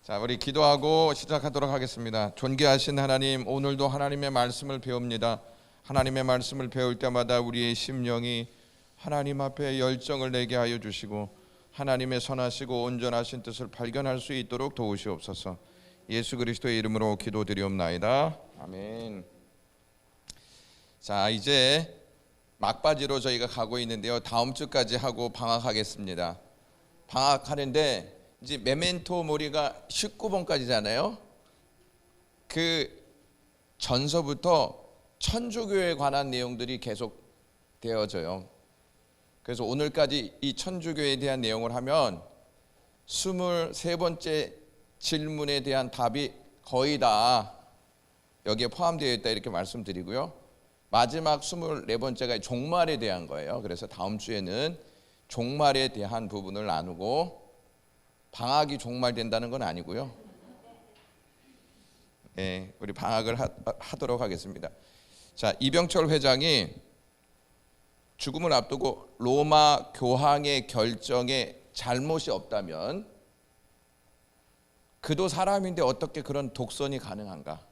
자, 우리 기도하고 시작하도록 하겠습니다. 존귀하신 하나님, 오늘도 하나님의 말씀을 배웁니다. 하나님의 말씀을 배울 때마다 우리의 심령이 하나님 앞에 열정을 내게 하여 주시고 하나님의 선하시고 온전하신 뜻을 발견할 수 있도록 도우시옵소서. 예수 그리스도의 이름으로 기도드리옵나이다. 아멘. 자, 이제 막바지로 저희가 가고 있는데요. 다음 주까지 하고 방학하겠습니다. 방학하는데 이제 메멘토 모리가 19번까지잖아요. 그 전서부터 천주교에 관한 내용들이 계속 되어져요. 그래서 오늘까지 이 천주교에 대한 내용을 하면 23번째 질문에 대한 답이 거의 다 여기에 포함되어 있다 이렇게 말씀드리고요. 마지막 24번째가 종말에 대한 거예요. 그래서 다음 주에는 종말에 대한 부분을 나누고, 방학이 종말된다는 건 아니고요. 네, 우리 방학을 하도록 하겠습니다. 자, 이병철 회장이 죽음을 앞두고 로마 교황의 결정에 잘못이 없다면 그도 사람인데 어떻게 그런 독선이 가능한가?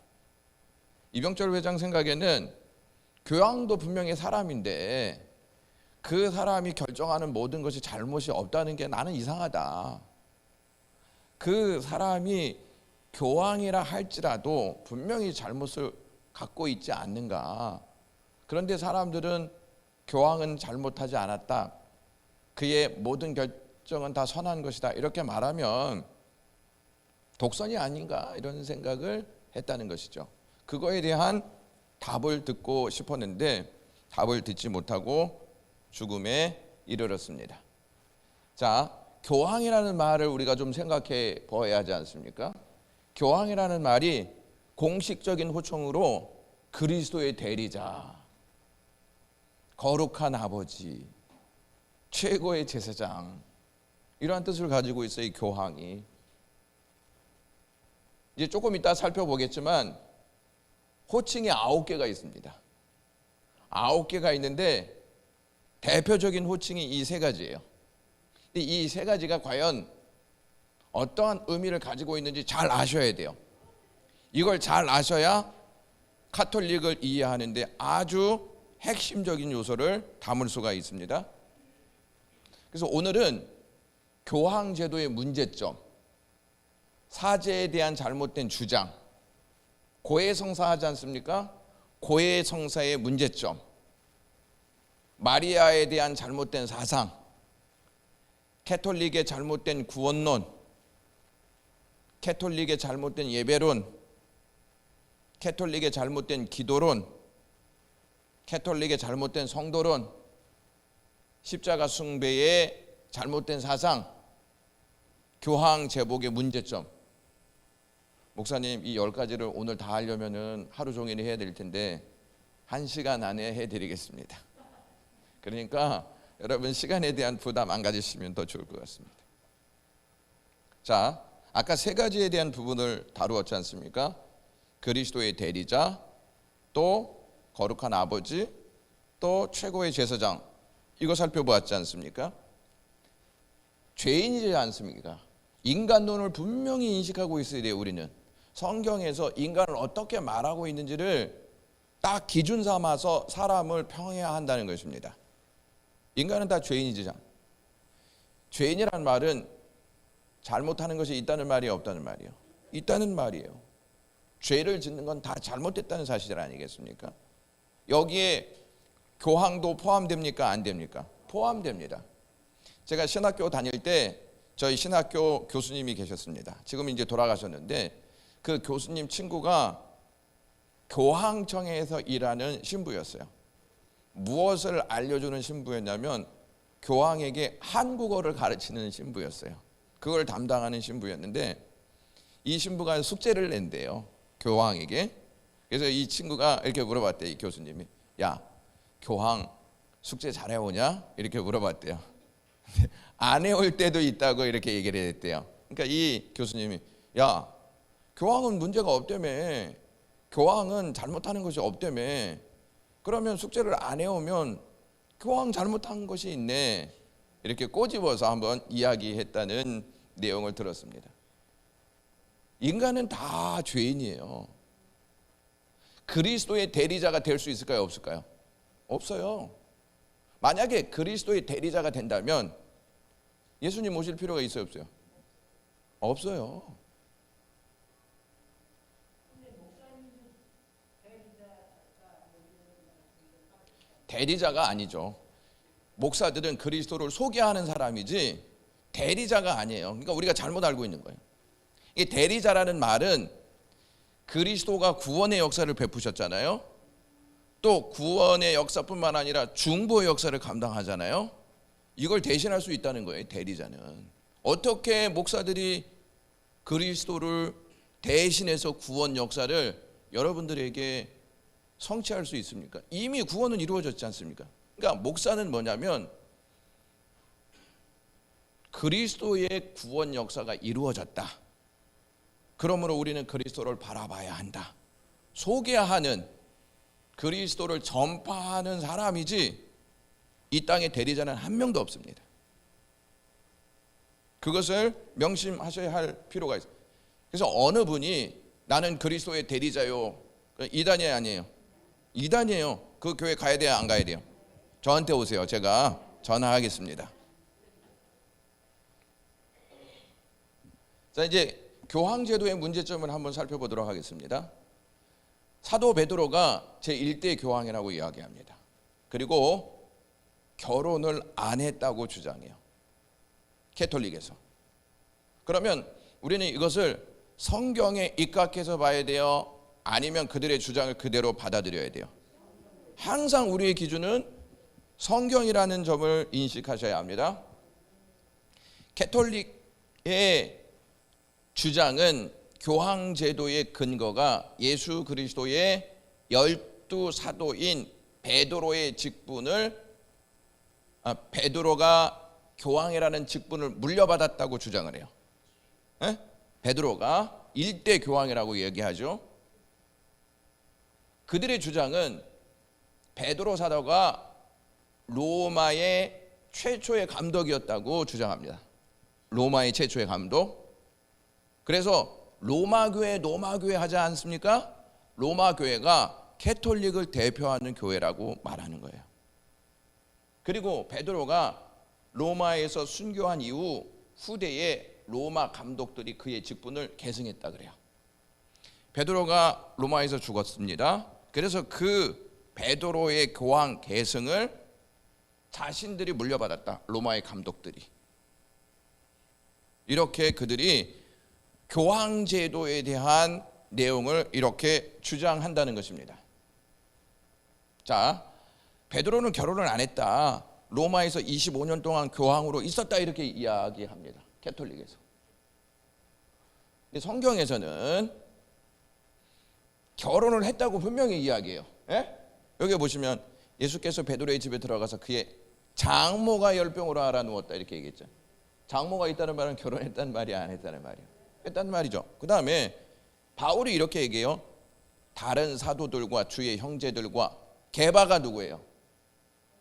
이병철 회장 생각에는 교황도 분명히 사람인데 그 사람이 결정하는 모든 것이 잘못이 없다는 게 나는 이상하다. 그 사람이 교황이라 할지라도 분명히 잘못을 갖고 있지 않는가. 그런데 사람들은 교황은 잘못하지 않았다, 그의 모든 결정은 다 선한 것이다, 이렇게 말하면 독선이 아닌가 이런 생각을 했다는 것이죠. 그거에 대한 답을 듣고 싶었는데 답을 듣지 못하고 죽음에 이르렀습니다. 자, 교황이라는 말을 우리가 좀 생각해 보아야 하지 않습니까? 교황이라는 말이 공식적인 호칭으로 그리스도의 대리자, 거룩한 아버지, 최고의 제사장, 이러한 뜻을 가지고 있어요. 이 교황이. 이제 조금 이따 살펴보겠지만 호칭이 9개가 있습니다. 9개가 있는데 대표적인 호칭이 이 3가지예요. 이 3가지가 과연 어떠한 의미를 가지고 있는지 잘 아셔야 돼요. 이걸 잘 아셔야 카톨릭을 이해하는데 아주 핵심적인 요소를 담을 수가 있습니다. 그래서 오늘은 교황 제도의 문제점, 사제에 대한 잘못된 주장, 고해성사하지 않습니까? 고해성사의 문제점, 마리아에 대한 잘못된 사상, 캐톨릭의 잘못된 구원론, 캐톨릭의 잘못된 예배론, 캐톨릭의 잘못된 기도론, 캐톨릭의 잘못된 성도론, 십자가 숭배의 잘못된 사상, 교황 제복의 문제점. 목사님, 이 10가지를 오늘 다 하려면 하루 종일 해야 될 텐데 1시간 안에 해드리겠습니다. 그러니까 여러분 시간에 대한 부담 안 가지시면 더 좋을 것 같습니다. 자, 아까 3가지에 대한 부분을 다루었지 않습니까? 그리스도의 대리자, 또 거룩한 아버지, 또 최고의 제사장, 이거 살펴보았지 않습니까? 죄인이지 않습니까? 인간론을 분명히 인식하고 있어야 돼요. 우리는 성경에서 인간을 어떻게 말하고 있는지를 딱 기준 삼아서 사람을 평해야 한다는 것입니다. 인간은 다 죄인이지. 죄인이라는 말은 잘못하는 것이 있다는 말이 없다는 말이에요. 있다는 말이에요. 죄를 짓는 건 다 잘못됐다는 사실 아니겠습니까? 여기에 교황도 포함됩니까? 안 됩니까? 포함됩니다. 제가 신학교 다닐 때 저희 신학교 교수님이 계셨습니다. 지금 이제 돌아가셨는데 그 교수님 친구가 교황청에서 일하는 신부였어요. 무엇을 알려주는 신부였냐면 교황에게 한국어를 가르치는 신부였어요. 그걸 담당하는 신부였는데 이 신부가 숙제를 낸대요, 교황에게. 그래서 이 친구가 이렇게 물어봤대요. 이 교수님이, 야, 교황 숙제 잘 해오냐? 이렇게 물어봤대요. 안 해올 때도 있다고 이렇게 얘기를 했대요. 그러니까 이 교수님이, 야, 교황은 문제가 없다며, 교황은 잘못하는 것이 없다며, 그러면 숙제를 안 해오면 교황 잘못한 것이 있네, 이렇게 꼬집어서 한번 이야기했다는 내용을 들었습니다. 인간은 다 죄인이에요. 그리스도의 대리자가 될 수 있을까요? 없을까요? 없어요. 만약에 그리스도의 대리자가 된다면 예수님 오실 필요가 있어요? 없어요? 없어요. 대리자가 아니죠. 목사들은 그리스도를 소개하는 사람이지 대리자가 아니에요. 그러니까 우리가 잘못 알고 있는 거예요. 이 대리자라는 말은 그리스도가 구원의 역사를 베푸셨잖아요. 또 구원의 역사뿐만 아니라 중보의 역사를 감당하잖아요. 이걸 대신할 수 있다는 거예요. 대리자는. 어떻게 목사들이 그리스도를 대신해서 구원 역사를 여러분들에게 성취할 수 있습니까? 이미 구원은 이루어졌지 않습니까? 그러니까 목사는 뭐냐면 그리스도의 구원 역사가 이루어졌다. 그러므로 우리는 그리스도를 바라봐야 한다. 소개하는, 그리스도를 전파하는 사람이지 이 땅에 대리자는 한 명도 없습니다. 그것을 명심하셔야 할 필요가 있어요. 그래서 어느 분이 나는 그리스도의 대리자요, 이단이 아니에요. 이단이에요. 그 교회 가야 돼요? 안 가야 돼요? 저한테 오세요. 제가 전화하겠습니다. 자, 이제 교황제도의 문제점을 한번 살펴보도록 하겠습니다. 사도 베드로가 제1대 교황이라고 이야기합니다. 그리고 결혼을 안 했다고 주장해요. 캐톨릭에서. 그러면 우리는 이것을 성경에 입각해서 봐야 돼요? 아니면 그들의 주장을 그대로 받아들여야 돼요? 항상 우리의 기준은 성경이라는 점을 인식하셔야 합니다. 캐톨릭의 주장은 교황제도의 근거가 예수 그리스도의 12사도인 베드로의 직분을 베드로가 교황이라는 직분을 물려받았다고 주장을 해요. 베드로가 1대 교황이라고 얘기하죠. 그들의 주장은 베드로 사도가 로마의 최초의 감독이었다고 주장합니다. 로마의 최초의 감독. 그래서 로마 교회 하지 않습니까? 로마 교회가 캐톨릭을 대표하는 교회라고 말하는 거예요. 그리고 베드로가 로마에서 순교한 이후 후대에 로마 감독들이 그의 직분을 계승했다 그래요. 베드로가 로마에서 죽었습니다. 그래서 그 베드로의 교황 계승을 자신들이 물려받았다. 로마의 감독들이. 이렇게 그들이 교황제도에 대한 내용을 이렇게 주장한다는 것입니다. 자, 베드로는 결혼을 안 했다. 로마에서 25년 동안 교황으로 있었다. 이렇게 이야기합니다. 캐톨릭에서. 근데 성경에서는 결혼을 했다고 분명히 이야기해요. 여기 보시면 예수께서 베드로의 집에 들어가서 그의 장모가 열병으로 알아누웠다 이렇게 얘기했죠. 장모가 있다는 말은 결혼했다는 말이 안 했다는 말이에요. 했다는 말이죠. 그 다음에 바울이 이렇게 얘기해요. 다른 사도들과 주의 형제들과 게바가 누구예요?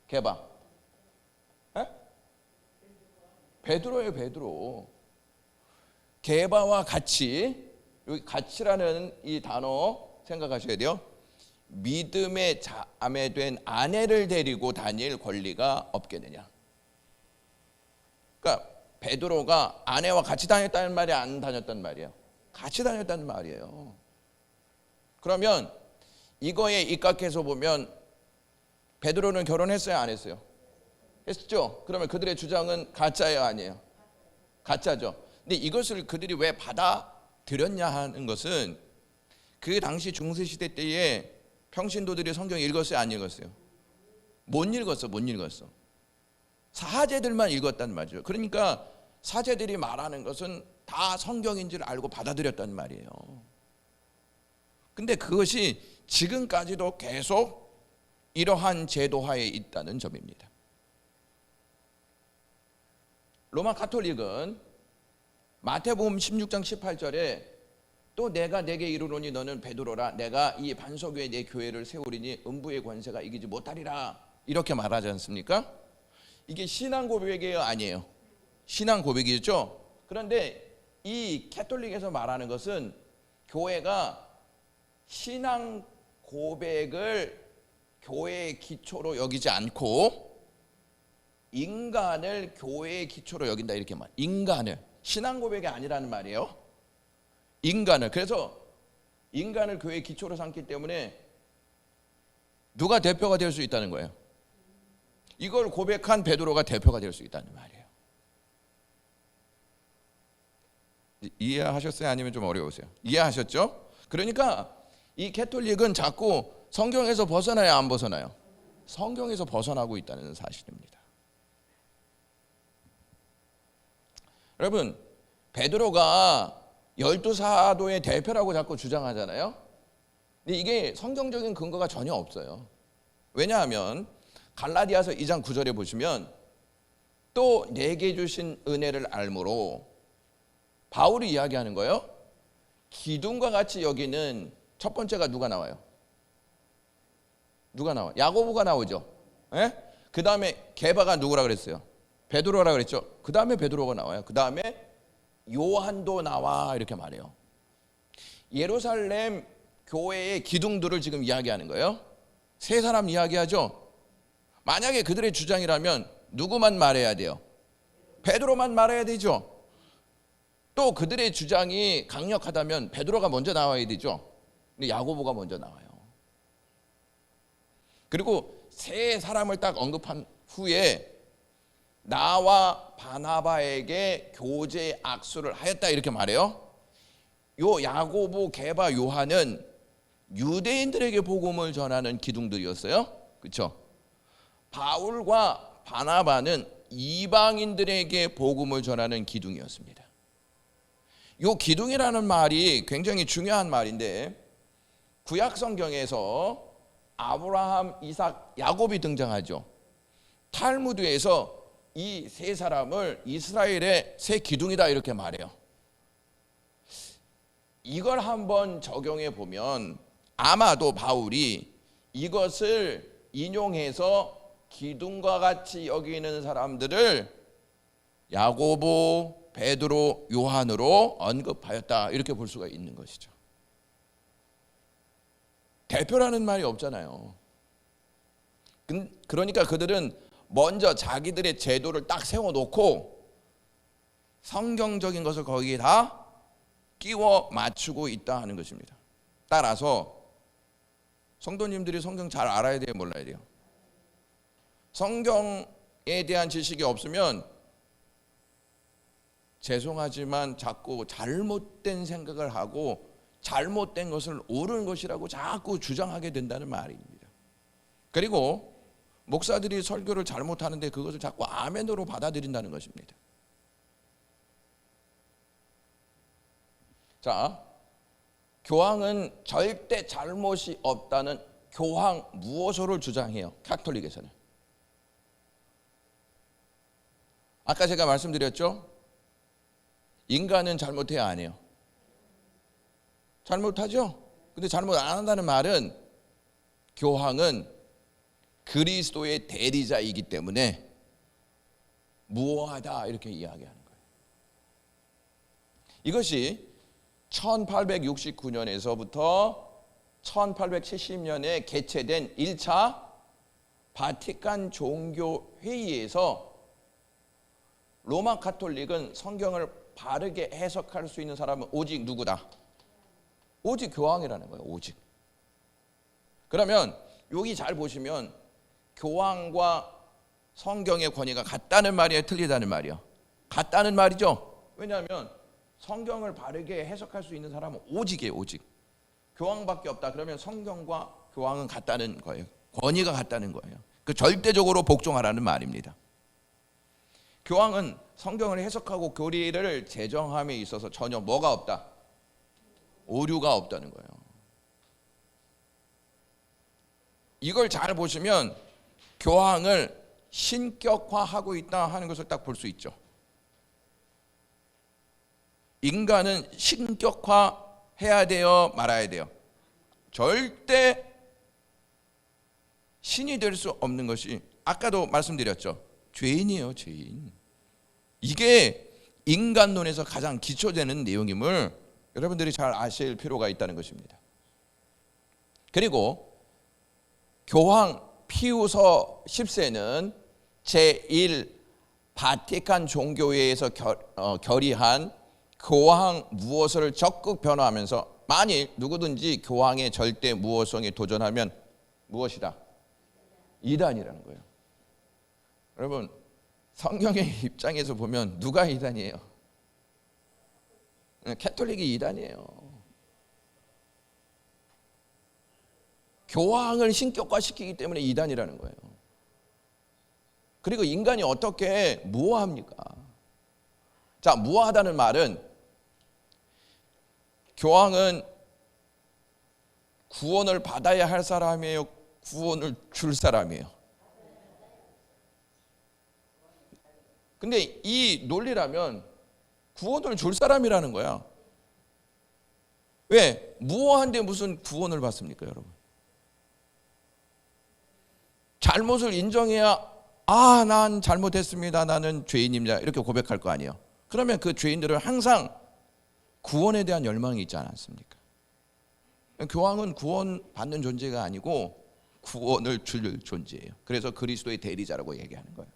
게바. 베드로예요. 베드로. 게바와 같이, 여기 같이라는 이 단어 생각하셔야 돼요. 믿음의 자매된 아내를 데리고 다닐 권리가 없겠느냐. 그러니까 베드로가 아내와 같이 다녔다는 말이 안 다녔단 말이에요. 같이 다녔다는 말이에요. 그러면 이거에 입각해서 보면 베드로는 결혼했어요? 안 했어요? 했죠. 그러면 그들의 주장은 가짜예요? 아니에요? 가짜죠. 근데 이것을 그들이 왜 받아들였냐 하는 것은 그 당시 중세시대 때에 평신도들이 성경 읽었어요? 안 읽었어요? 못 읽었어. 사제들만 읽었단 말이죠. 그러니까 사제들이 말하는 것은 다 성경인 줄 알고 받아들였단 말이에요. 근데 그것이 지금까지도 계속 이러한 제도하에 있다는 점입니다. 로마 가톨릭은 마태복음 16장 18절에 또 내가 내게 이르노니 너는 베드로라 내가 이 반석 위에 내 교회를 세우리니 음부의 권세가 이기지 못하리라 이렇게 말하지 않습니까? 이게 신앙 고백이에요? 아니에요? 신앙 고백이죠. 그런데 이 캐톨릭에서 말하는 것은 교회가 신앙 고백을 교회의 기초로 여기지 않고 인간을 교회의 기초로 여긴다, 이렇게 말. 인간을, 신앙 고백이 아니라는 말이에요. 인간을. 그래서 인간을 교회의 기초로 삼기 때문에 누가 대표가 될 수 있다는 거예요? 이걸 고백한 베드로가 대표가 될 수 있다는 말이에요. 이해하셨어요? 아니면 좀 어려우세요? 이해하셨죠? 그러니까 이 캐톨릭은 자꾸 성경에서 벗어나요, 안 벗어나요? 성경에서 벗어나고 있다는 사실입니다. 여러분, 베드로가 12사도의 대표라고 자꾸 주장하잖아요. 근데 이게 성경적인 근거가 전혀 없어요. 왜냐하면 갈라디아서 2장 9절에 보시면 또 내게 주신 은혜를 알므로 바울이 이야기하는 거예요. 기둥과 같이 여기는 첫 번째가 누가 나와요? 누가 나와요? 야고보가 나오죠. 예? 그 다음에 게바가 누구라 그랬어요? 베드로라 그랬죠. 그 다음에 베드로가 나와요. 그 다음에 요한도 나와, 이렇게 말해요. 예루살렘 교회의 기둥들을 지금 이야기하는 거예요. 세 사람 이야기하죠. 만약에 그들의 주장이라면 누구만 말해야 돼요? 베드로만 말해야 되죠. 또 그들의 주장이 강력하다면 베드로가 먼저 나와야 되죠. 근데 야고보가 먼저 나와요. 그리고 세 사람을 딱 언급한 후에 나와 바나바에게 교제 악수를 하였다, 이렇게 말해요. 요 야고보, 게바, 요한은 유대인들에게 복음을 전하는 기둥들이었어요. 그렇죠? 바울과 바나바는 이방인들에게 복음을 전하는 기둥이었습니다. 요 기둥이라는 말이 굉장히 중요한 말인데 구약 성경에서 아브라함, 이삭, 야곱이 등장하죠. 탈무드에서 이 세 사람을 이스라엘의 세 기둥이다, 이렇게 말해요. 이걸 한번 적용해 보면 아마도 바울이 이것을 인용해서 기둥과 같이 여기는 사람들을 야고보, 베드로, 요한으로 언급하였다, 이렇게 볼 수가 있는 것이죠. 대표라는 말이 없잖아요. 그러니까 그들은 먼저 자기들의 제도를 딱 세워놓고 성경적인 것을 거기에 다 끼워 맞추고 있다 하는 것입니다. 따라서 성도님들이 성경 잘 알아야 돼요, 몰라야 돼요? 성경에 대한 지식이 없으면 죄송하지만 자꾸 잘못된 생각을 하고 잘못된 것을 옳은 것이라고 자꾸 주장하게 된다는 말입니다. 그리고 목사들이 설교를 잘못하는데 그것을 자꾸 아멘으로 받아들인다는 것입니다. 자, 교황은 절대 잘못이 없다는 교황 무호소를 주장해요, 카톨릭에서는. 아까 제가 말씀드렸죠? 인간은 잘못해야 안 해요? 잘못하죠? 근데 잘못 안 한다는 말은 교황은 그리스도의 대리자이기 때문에 무호하다, 이렇게 이야기하는 거예요. 이것이 1869년에서부터 1870년에 개최된 1차 바티칸 종교회의에서 로마 카톨릭은 성경을 바르게 해석할 수 있는 사람은 오직 누구다? 오직 교황이라는 거예요. 오직. 그러면 여기 잘 보시면 교황과 성경의 권위가 같다는 말이에요, 틀리다는 말이에요? 같다는 말이죠. 왜냐하면 성경을 바르게 해석할 수 있는 사람은 오직이에요, 오직. 교황밖에 없다. 그러면 성경과 교황은 같다는 거예요. 권위가 같다는 거예요. 그 절대적으로 복종하라는 말입니다. 교황은 성경을 해석하고 교리를 제정함에 있어서 전혀 뭐가 없다? 오류가 없다는 거예요. 이걸 잘 보시면 교황을 신격화하고 있다 하는 것을 딱 볼 수 있죠. 인간은 신격화해야 돼요, 말아야 돼요? 절대 신이 될 수 없는 것이 아까도 말씀드렸죠. 죄인이에요, 죄인. 이게 인간론에서 가장 기초되는 내용임을 여러분들이 잘 아실 필요가 있다는 것입니다. 그리고 교황 피우서 10세는 제1 바티칸 종교회에서 결의한 교황 무엇을 적극 변호하면서 만일 누구든지 교황의 절대 무호성에 도전하면 무엇이다? 이단이라는 거예요. 여러분, 성경의 입장에서 보면 누가 이단이에요? 캐톨릭이 이단이에요. 교황을 신격화시키기 때문에 이단이라는 거예요. 그리고 인간이 어떻게 무호합니까? 자, 무호하다는 말은 교황은 구원을 받아야 할 사람이에요? 구원을 줄 사람이에요? 근데 이 논리라면 구원을 줄 사람이라는 거야. 왜? 무호한데 무슨 구원을 받습니까, 여러분? 잘못을 인정해야 난 잘못했습니다. 나는 죄인입니다. 이렇게 고백할 거 아니에요. 그러면 그 죄인들은 항상 구원에 대한 열망이 있지 않습니까? 교황은 구원 받는 존재가 아니고 구원을 줄 존재예요. 그래서 그리스도의 대리자라고 얘기하는 거예요.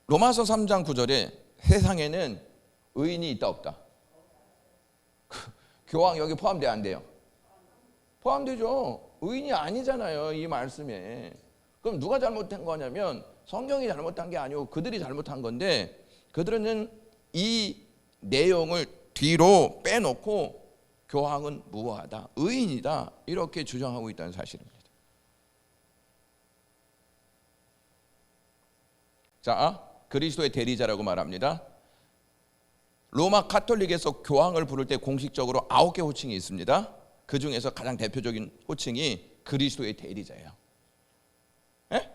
로마서 3장 9절에 세상에는 의인이 있다 없다? 교황 여기 포함돼 안 돼요? 포함되죠. 의인이 아니잖아요, 이 말씀에. 그럼 누가 잘못한 거냐면 성경이 잘못한 게 아니고 그들이 잘못한 건데, 그들은 이 내용을 뒤로 빼놓고 교황은 무호하다, 의인이다 이렇게 주장하고 있다는 사실입니다. 자, 그리스도의 대리자라고 말합니다. 로마 카톨릭에서 교황을 부를 때 공식적으로 9개 호칭이 있습니다. 그 중에서 가장 대표적인 호칭이 그리스도의 대리자예요. 예?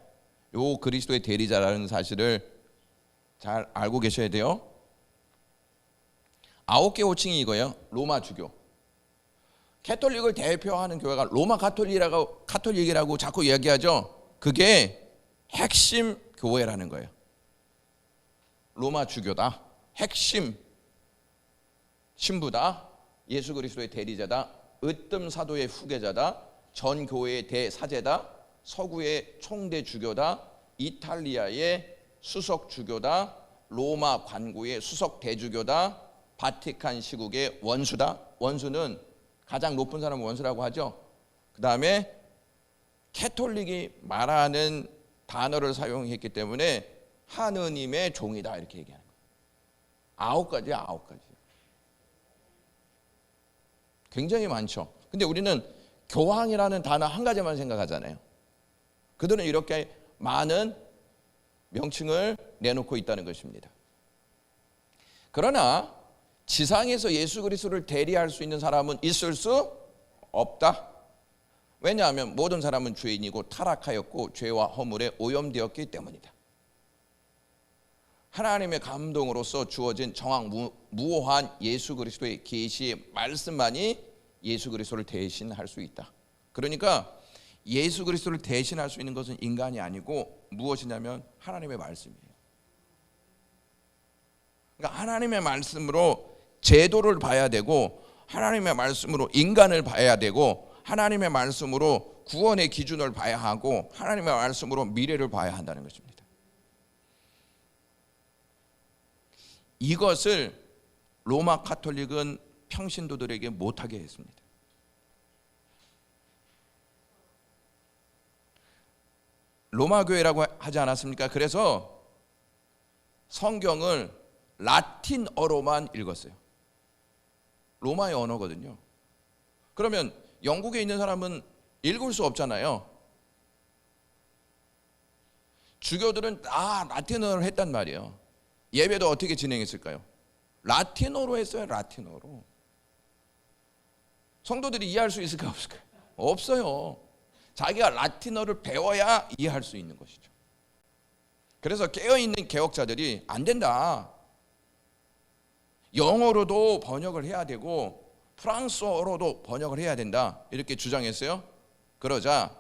요 그리스도의 대리자라는 사실을 잘 알고 계셔야 돼요. 9개 호칭이 이거예요. 로마 주교. 캐톨릭을 대표하는 교회가 로마 카톨릭이라고 자꾸 이야기하죠. 그게 핵심 교회라는 거예요. 로마 주교다. 핵심 신부다. 예수 그리스도의 대리자다. 으뜸 사도의 후계자다. 전 교회의 대사제다. 서구의 총대 주교다. 이탈리아의 수석 주교다. 로마 관고의 수석 대주교다. 바티칸 시국의 원수다. 원수는 가장 높은 사람을 원수라고 하죠. 그 다음에 캐톨릭이 말하는 단어를 사용했기 때문에 하느님의 종이다 이렇게 얘기하는 거예요. 9가지야, 9가지. 굉장히 많죠. 근데 우리는 교황이라는 단어 한 가지만 생각하잖아요. 그들은 이렇게 많은 명칭을 내놓고 있다는 것입니다. 그러나 지상에서 예수 그리스도를 대리할 수 있는 사람은 있을 수 없다. 왜냐하면 모든 사람은 죄인이고 타락하였고 죄와 허물에 오염되었기 때문이다. 하나님의 감동으로서 주어진 무오한 예수 그리스도의 계시의 말씀만이 예수 그리스도를 대신할 수 있다. 그러니까 예수 그리스도를 대신할 수 있는 것은 인간이 아니고 무엇이냐면 하나님의 말씀이에요. 그러니까 하나님의 말씀으로 제도를 봐야 되고, 하나님의 말씀으로 인간을 봐야 되고, 하나님의 말씀으로 구원의 기준을 봐야 하고, 하나님의 말씀으로 미래를 봐야 한다는 것입니다. 이것을 로마 카톨릭은 평신도들에게 못하게 했습니다. 로마 교회라고 하지 않았습니까? 그래서 성경을 라틴어로만 읽었어요. 로마의 언어거든요. 그러면 영국에 있는 사람은 읽을 수 없잖아요. 주교들은 다 라틴어를 했단 말이에요. 예배도 어떻게 진행했을까요? 라틴어로 했어요. 라틴어로. 성도들이 이해할 수 있을까요? 없을까요? 없어요. 자기가 라틴어를 배워야 이해할 수 있는 것이죠. 그래서 깨어있는 개혁자들이 안 된다. 영어로도 번역을 해야 되고 프랑스어로도 번역을 해야 된다. 이렇게 주장했어요. 그러자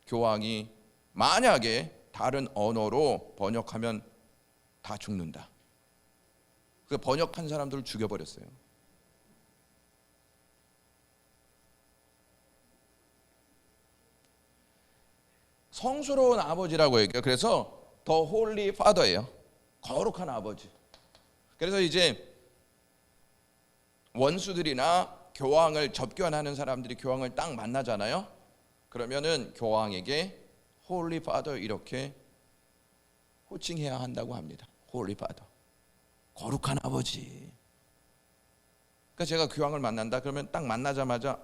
교황이 만약에 다른 언어로 번역하면 다 죽는다. 그래서 번역한 사람들을 죽여버렸어요. 성스러운 아버지라고 얘기해요. 그래서 더 홀리 파더예요. 거룩한 아버지. 그래서 이제 원수들이나 교황을 접견하는 사람들이 교황을 딱 만나잖아요. 그러면은 교황에게 홀리 파더 이렇게 호칭해야 한다고 합니다. 홀리 파더, 거룩한 아버지. 그러니까 제가 교황을 만난다 그러면 딱 만나자마자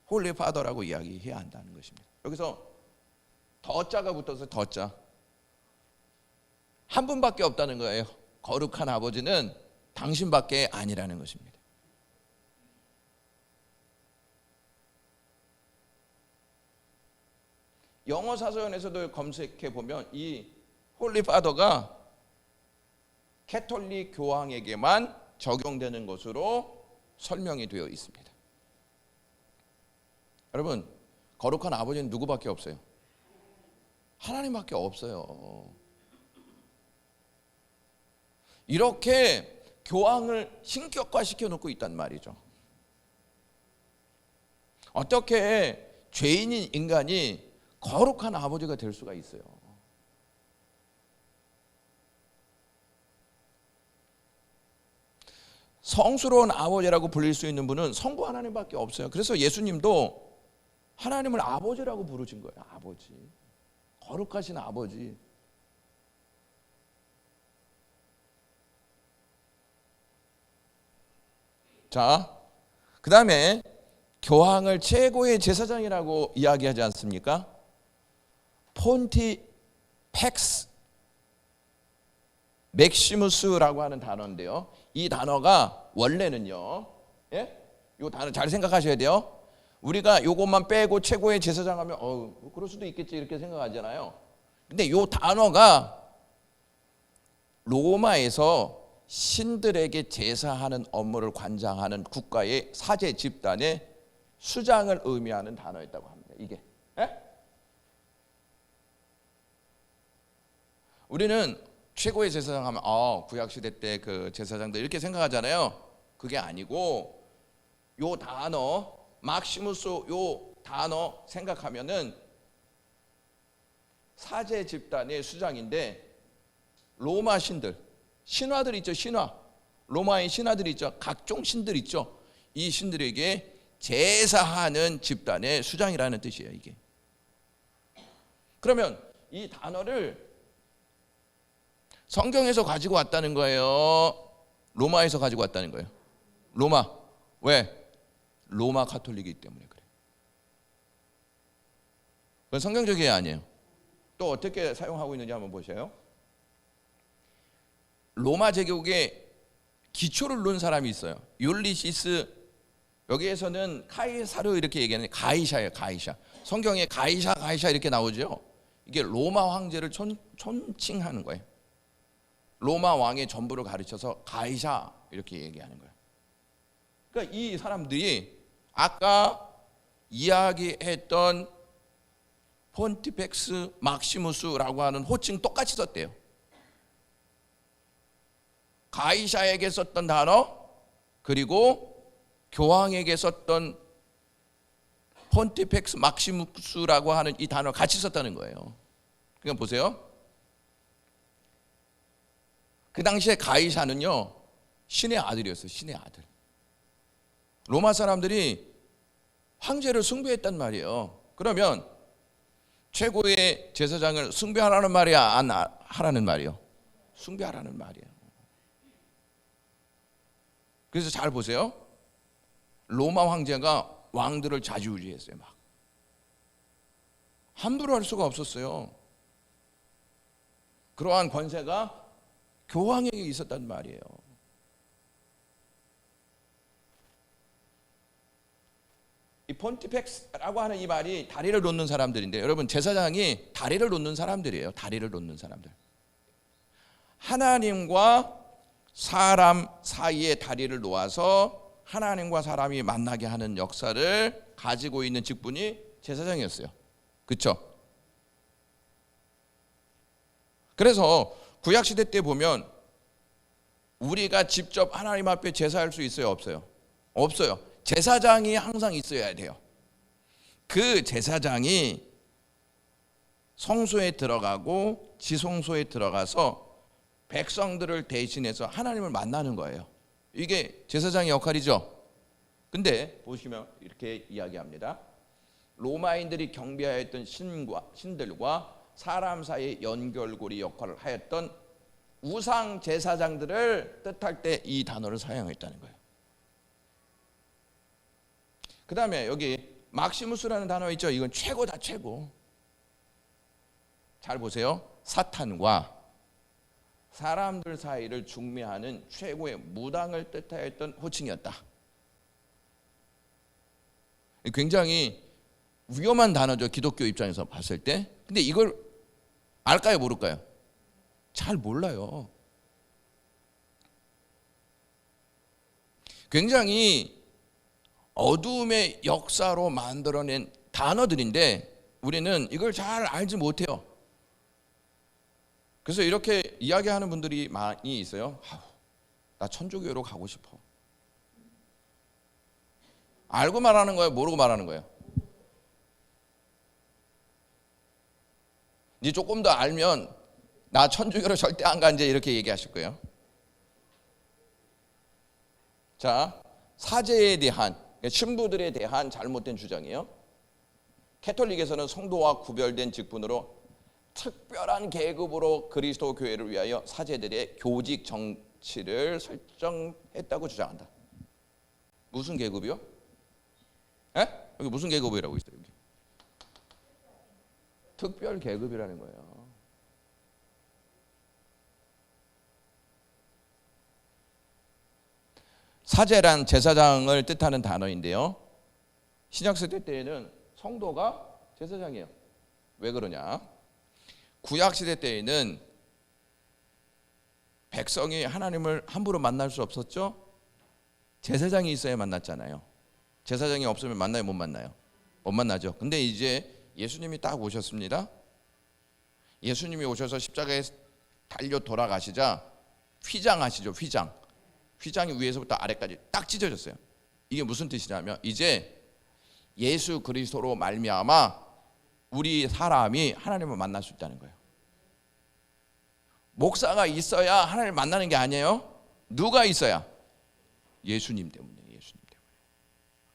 홀리 파더라고 이야기해야 한다는 것입니다. 여기서 더자가 붙어서 더자, 한 분밖에 없다는 거예요. 거룩한 아버지는 당신밖에 아니라는 것입니다. 영어 사서연에서도 검색해 보면 이 홀리 파더가 캐톨릭 교황에게만 적용되는 것으로 설명이 되어 있습니다. 여러분, 거룩한 아버지는 누구밖에 없어요? 하나님밖에 없어요. 이렇게 교황을 신격화시켜 놓고 있단 말이죠. 어떻게 죄인인 인간이 거룩한 아버지가 될 수가 있어요? 성스러운 아버지라고 불릴 수 있는 분은 성부 하나님밖에 없어요. 그래서 예수님도 하나님을 아버지라고 부르신 거예요. 아버지, 거룩하신 아버지. 자, 그 다음에 교황을 최고의 제사장이라고 이야기하지 않습니까? 폰티펙스 맥시무스라고 하는 단어인데요. 이 단어가 원래는요, 예? 이 단어 잘 생각하셔야 돼요. 우리가 이것만 빼고 최고의 제사장 하면 그럴 수도 있겠지 이렇게 생각하잖아요. 근데 이 단어가 로마에서 신들에게 제사하는 업무를 관장하는 국가의 사제 집단의 수장을 의미하는 단어였다고 합니다. 이게. 예? 우리는 최고의 제사장 하면 구약시대 때 그 제사장들 이렇게 생각하잖아요. 그게 아니고 요 단어 막시무스 요 단어 생각하면은 사제 집단의 수장인데 로마 신들, 신화들 있죠. 신화, 로마의 신화들 있죠. 각종 신들 있죠. 이 신들에게 제사하는 집단의 수장이라는 뜻이에요. 이게. 그러면 이 단어를 성경에서 가지고 왔다는 거예요? 로마에서 가지고 왔다는 거예요? 로마. 왜? 로마 가톨릭이기 때문에 그래요. 그건 성경적이 아니에요. 또 어떻게 사용하고 있는지 한번 보세요. 로마 제국의 기초를 놓은 사람이 있어요. 율리시스. 여기에서는 카이사르 이렇게 얘기하는 가이샤예요. 가이샤. 성경에 가이샤 이렇게 나오죠. 이게 로마 황제를 존칭하는 거예요. 로마 왕의 전부를 가르쳐서 가이샤 이렇게 얘기하는 거예요. 그러니까 이 사람들이 아까 이야기했던 폰티펙스 막시무스라고 하는 호칭 똑같이 썼대요. 가이샤에게 썼던 단어 그리고 교황에게 썼던 폰티펙스 막시무스라고 하는 이 단어 같이 썼다는 거예요. 그러니까 보세요. 그 당시에 가이샤는요 신의 아들이었어요. 신의 아들. 로마 사람들이 황제를 숭배했단 말이에요. 그러면 최고의 제사장을 숭배하라는 말이야, 안 하라는 말이요? 숭배하라는 말이에요. 그래서 잘 보세요. 로마 황제가 왕들을 좌지우지했어요. 막 함부로 할 수가 없었어요. 그러한 권세가 교황에게 있었단 말이에요. 이 폰티펙스라고 하는 이 말이 다리를 놓는 사람들인데, 여러분 제사장이 다리를 놓는 사람들이에요. 다리를 놓는 사람들. 하나님과 사람 사이에 다리를 놓아서 하나님과 사람이 만나게 하는 역사를 가지고 있는 직분이 제사장이었어요. 그렇죠? 그래서 구약 시대 때 보면 우리가 직접 하나님 앞에 제사할 수 있어요, 없어요? 없어요. 제사장이 항상 있어야 돼요. 그 제사장이 성소에 들어가고 지성소에 들어가서 백성들을 대신해서 하나님을 만나는 거예요. 이게 제사장의 역할이죠. 근데 보시면 이렇게 이야기합니다. 로마인들이 경배하였던 신들과 사람 사이의 연결고리 역할을 하였던 우상 제사장들을 뜻할 때 이 단어를 사용했다는 거예요. 그 다음에 여기 막시무스라는 단어 있죠. 이건 최고다, 최고. 잘 보세요. 사탄과 사람들 사이를 중매하는 최고의 무당을 뜻하였던 호칭이었다. 굉장히 위험한 단어죠, 기독교 입장에서 봤을 때. 근데 이걸 알까요, 모를까요? 잘 몰라요. 굉장히 어둠의 역사로 만들어낸 단어들인데 우리는 이걸 잘 알지 못해요. 그래서 이렇게 이야기하는 분들이 많이 있어요. 나 천주교로 가고 싶어. 알고 말하는 거예요, 모르고 말하는 거예요? 이제 조금 더 알면 나 천주교로 절대 안 가, 이제 이렇게 얘기하실 거예요. 자, 사제에 대한, 신부들에 대한 잘못된 주장이에요. 캐톨릭에서는 성도와 구별된 직분으로 특별한 계급으로 그리스도 교회를 위하여 사제들의 교직 정치를 설정했다고 주장한다. 무슨 계급이요? 에? 여기 무슨 계급이라고 있어요? 여기 특별 계급이라는 거예요. 사제란 제사장을 뜻하는 단어인데요, 신약시대 때에는 성도가 제사장이에요. 왜 그러냐? 구약시대 때에는 백성이 하나님을 함부로 만날 수 없었죠. 제사장이 있어야 만났잖아요. 제사장이 없으면 만나요, 못 만나요? 못 만나죠. 근데 이제 예수님이 딱 오셨습니다. 예수님이 오셔서 십자가에 달려 돌아가시자 휘장하시죠. 휘장이 위에서부터 아래까지 딱 찢어졌어요. 이게 무슨 뜻이냐면 이제 예수 그리스도로 말미암아 우리 사람이 하나님을 만날 수 있다는 거예요. 목사가 있어야 하나님을 만나는 게 아니에요. 누가 있어야? 예수님 때문에.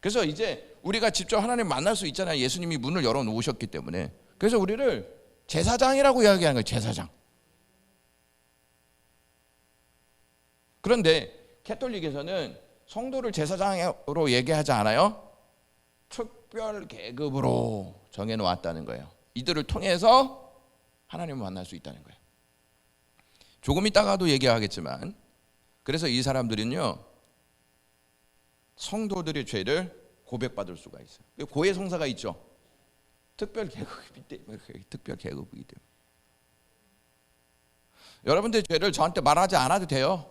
그래서 이제 우리가 직접 하나님 만날 수 있잖아요. 예수님이 문을 열어 놓으셨기 때문에. 그래서 우리를 제사장이라고 이야기하는 거예요. 제사장. 그런데 캐톨릭에서는 성도를 제사장으로 얘기하지 않아요. 특별 계급으로 정해놓았다는 거예요. 이들을 통해서 하나님을 만날 수 있다는 거예요. 조금 있다가도 얘기하겠지만, 그래서 이 사람들은요, 성도들의 죄를 고백받을 수가 있어요. 고해 성사가 있죠. 특별 계급이기 때문에. 여러분들의 죄를 저한테 말하지 않아도 돼요.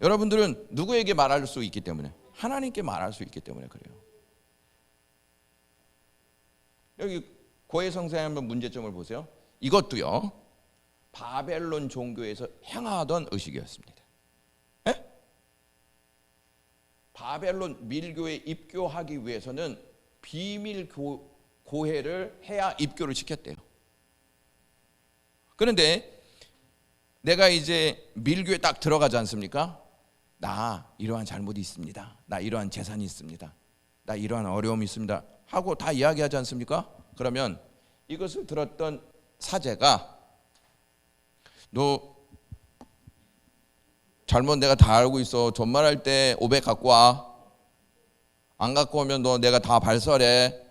여러분들은 누구에게 말할 수 있기 때문에? 하나님께 말할 수 있기 때문에 그래요. 여기 고해 성사의 한번 문제점을 보세요. 이것도요, 바벨론 종교에서 행하던 의식이었습니다. 에? 바벨론 밀교에 입교하기 위해서는 비밀 고해를 해야 입교를 시켰대요. 그런데 내가 이제 밀교에 딱 들어가지 않습니까? 나 이러한 잘못이 있습니다. 나 이러한 재산이 있습니다. 나 이러한 어려움이 있습니다. 하고 다 이야기하지 않습니까? 그러면 이것을 들었던 사제가 너 잘못 내가 다 알고 있어. 존말할 때 500 갖고 와. 안 갖고 오면 너 내가 다 발설해.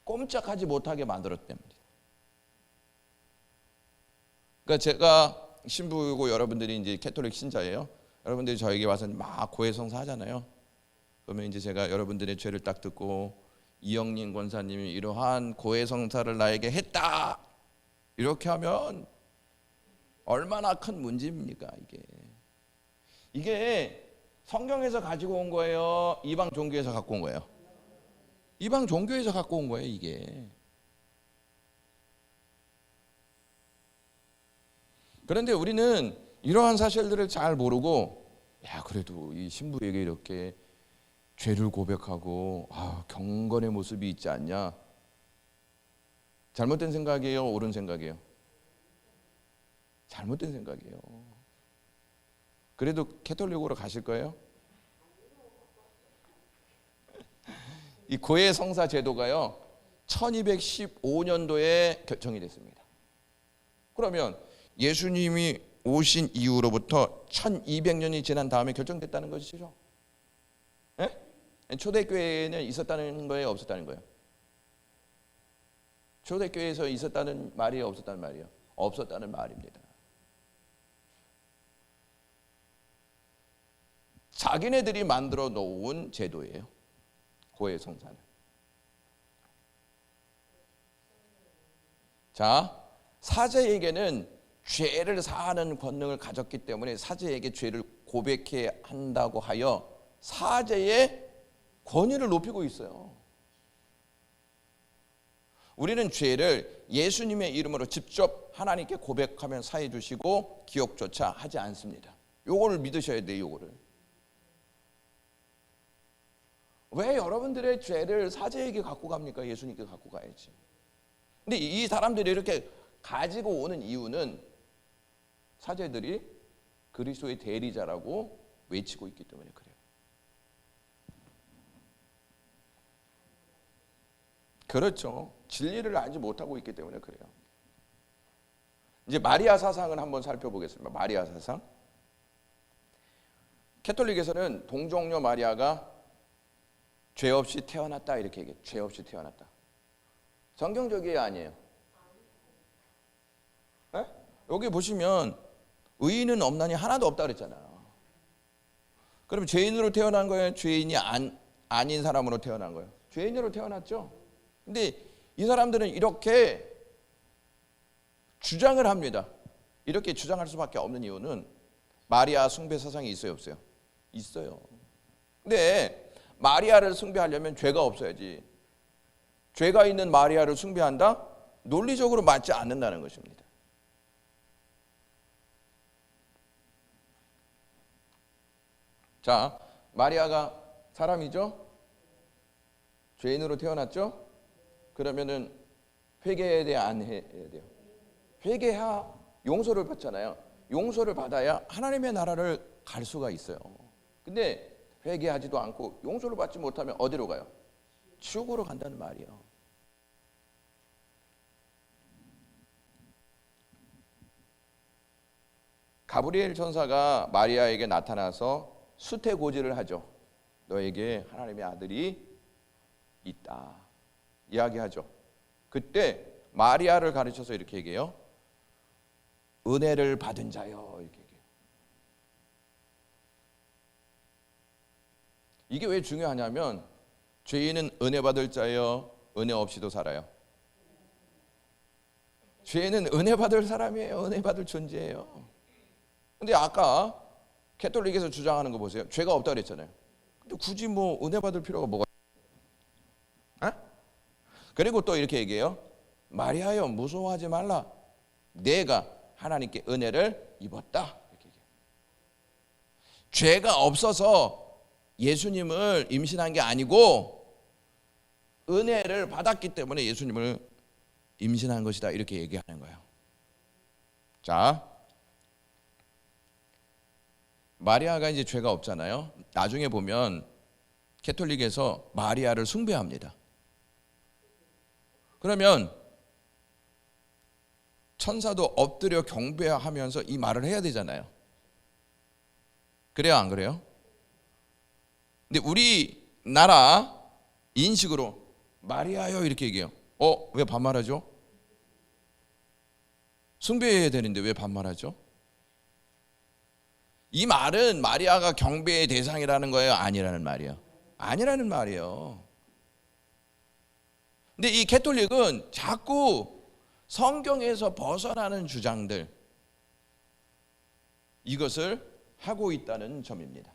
꼼짝하지 못하게 만들었답니다. 그러니까 제가 신부고 여러분들이 이제 캐톨릭 신자예요. 여러분들이 저에게 와서 막 고해성사 하잖아요. 그러면 이제 제가 여러분들의 죄를 딱 듣고 이영린 권사님이 이러한 고해성사를 나에게 했다, 이렇게 하면 얼마나 큰 문제입니까? 이게 성경에서 가지고 온 거예요? 이방 종교에서 갖고 온 거예요? 이방 종교에서 갖고 온 거예요, 이게. 그런데 우리는 이러한 사실들을 잘 모르고, 야, 그래도 이 신부에게 이렇게 죄를 고백하고 경건의 모습이 있지 않냐? 잘못된 생각이에요? 옳은 생각이에요? 잘못된 생각이에요. 그래도 캐톨릭으로 가실 거예요? 이 고해 성사 제도가요 1215년도에 결정이 됐습니다. 그러면 예수님이 오신 이후로부터 1200년이 지난 다음에 결정됐다는 것이죠. 예? 초대교회는 있었다는 거예요, 없었다는 거예요? 초대교회에서 있었다는 말이에요, 없었다는 말이에요? 없었다는 말입니다. 자기네들이 만들어 놓은 제도예요, 고해 성사는. 자, 사제에게는 죄를 사하는 권능을 가졌기 때문에 사제에게 죄를 고백해야 한다고 하여 사제의 권위를 높이고 있어요. 우리는 죄를 예수님의 이름으로 직접 하나님께 고백하면 사해 주시고 기억조차 하지 않습니다. 요거를 믿으셔야 돼요. 요거를. 왜 여러분들의 죄를 사제에게 갖고 갑니까? 예수님께 갖고 가야지. 근데 이 사람들이 이렇게 가지고 오는 이유는 사제들이 그리스도의 대리자라고 외치고 있기 때문에 그래요. 그렇죠. 진리를 알지 못하고 있기 때문에 그래요. 이제 마리아 사상을 한번 살펴보겠습니다. 마리아 사상. 캐톨릭에서는 동정녀 마리아가 죄 없이 태어났다 이렇게 얘기해요. 죄 없이 태어났다. 성경적이에요, 아니에요? 네? 여기 보시면 의인은 없나니 하나도 없다 그랬잖아요. 그럼 죄인으로 태어난 거예요? 죄인이 아닌 사람으로 태어난 거예요? 죄인으로 태어났죠. 근데 이 사람들은 이렇게 주장을 합니다. 이렇게 주장할 수밖에 없는 이유는 마리아 숭배 사상이 있어요, 없어요? 있어요. 근데 마리아를 숭배하려면 죄가 없어야지. 죄가 있는 마리아를 숭배한다? 논리적으로 맞지 않는다는 것입니다. 자, 마리아가 사람이죠? 죄인으로 태어났죠? 그러면은 회개해야 돼요, 안 해야 돼요? 회개해야 용서를 받잖아요. 용서를 받아야 하나님의 나라를 갈 수가 있어요. 근데 회개하지도 않고 용서를 받지 못하면 어디로 가요? 지옥으로 간다는 말이에요. 가브리엘 천사가 마리아에게 나타나서 수태고지를 하죠. 너에게 하나님의 아들이 있다 이야기하죠. 그때 마리아를 가르쳐서 이렇게 얘기해요. 은혜를 받은 자여 이렇게 얘기해요. 이게 왜 중요하냐면 죄인은 은혜 받을 자여 은혜 없이도 살아요. 죄인은 은혜 받을 사람이에요. 은혜 받을 존재예요. 근데 아까 캐톨릭에서 주장하는 거 보세요. 죄가 없다 그랬잖아요. 근데 굳이 뭐 은혜 받을 필요가 뭐가 있어요? 그리고 또 이렇게 얘기해요. 마리아여 무서워하지 말라. 내가 하나님께 은혜를 입었다. 이렇게 얘기해요. 죄가 없어서 예수님을 임신한 게 아니고 은혜를 받았기 때문에 예수님을 임신한 것이다. 이렇게 얘기하는 거예요. 자, 마리아가 이제 죄가 없잖아요. 나중에 보면 캐톨릭에서 마리아를 숭배합니다. 그러면 천사도 엎드려 경배하면서 이 말을 해야 되잖아요. 그래요, 안 그래요? 근데 우리나라 인식으로 마리아요 이렇게 얘기해요. 왜 반말하죠? 숭배해야 되는데 왜 반말하죠? 이 말은 마리아가 경배의 대상이라는 거예요? 아니라는 말이에요? 아니라는 말이에요. 근데 이 캐톨릭은 자꾸 성경에서 벗어나는 주장들 이것을 하고 있다는 점입니다.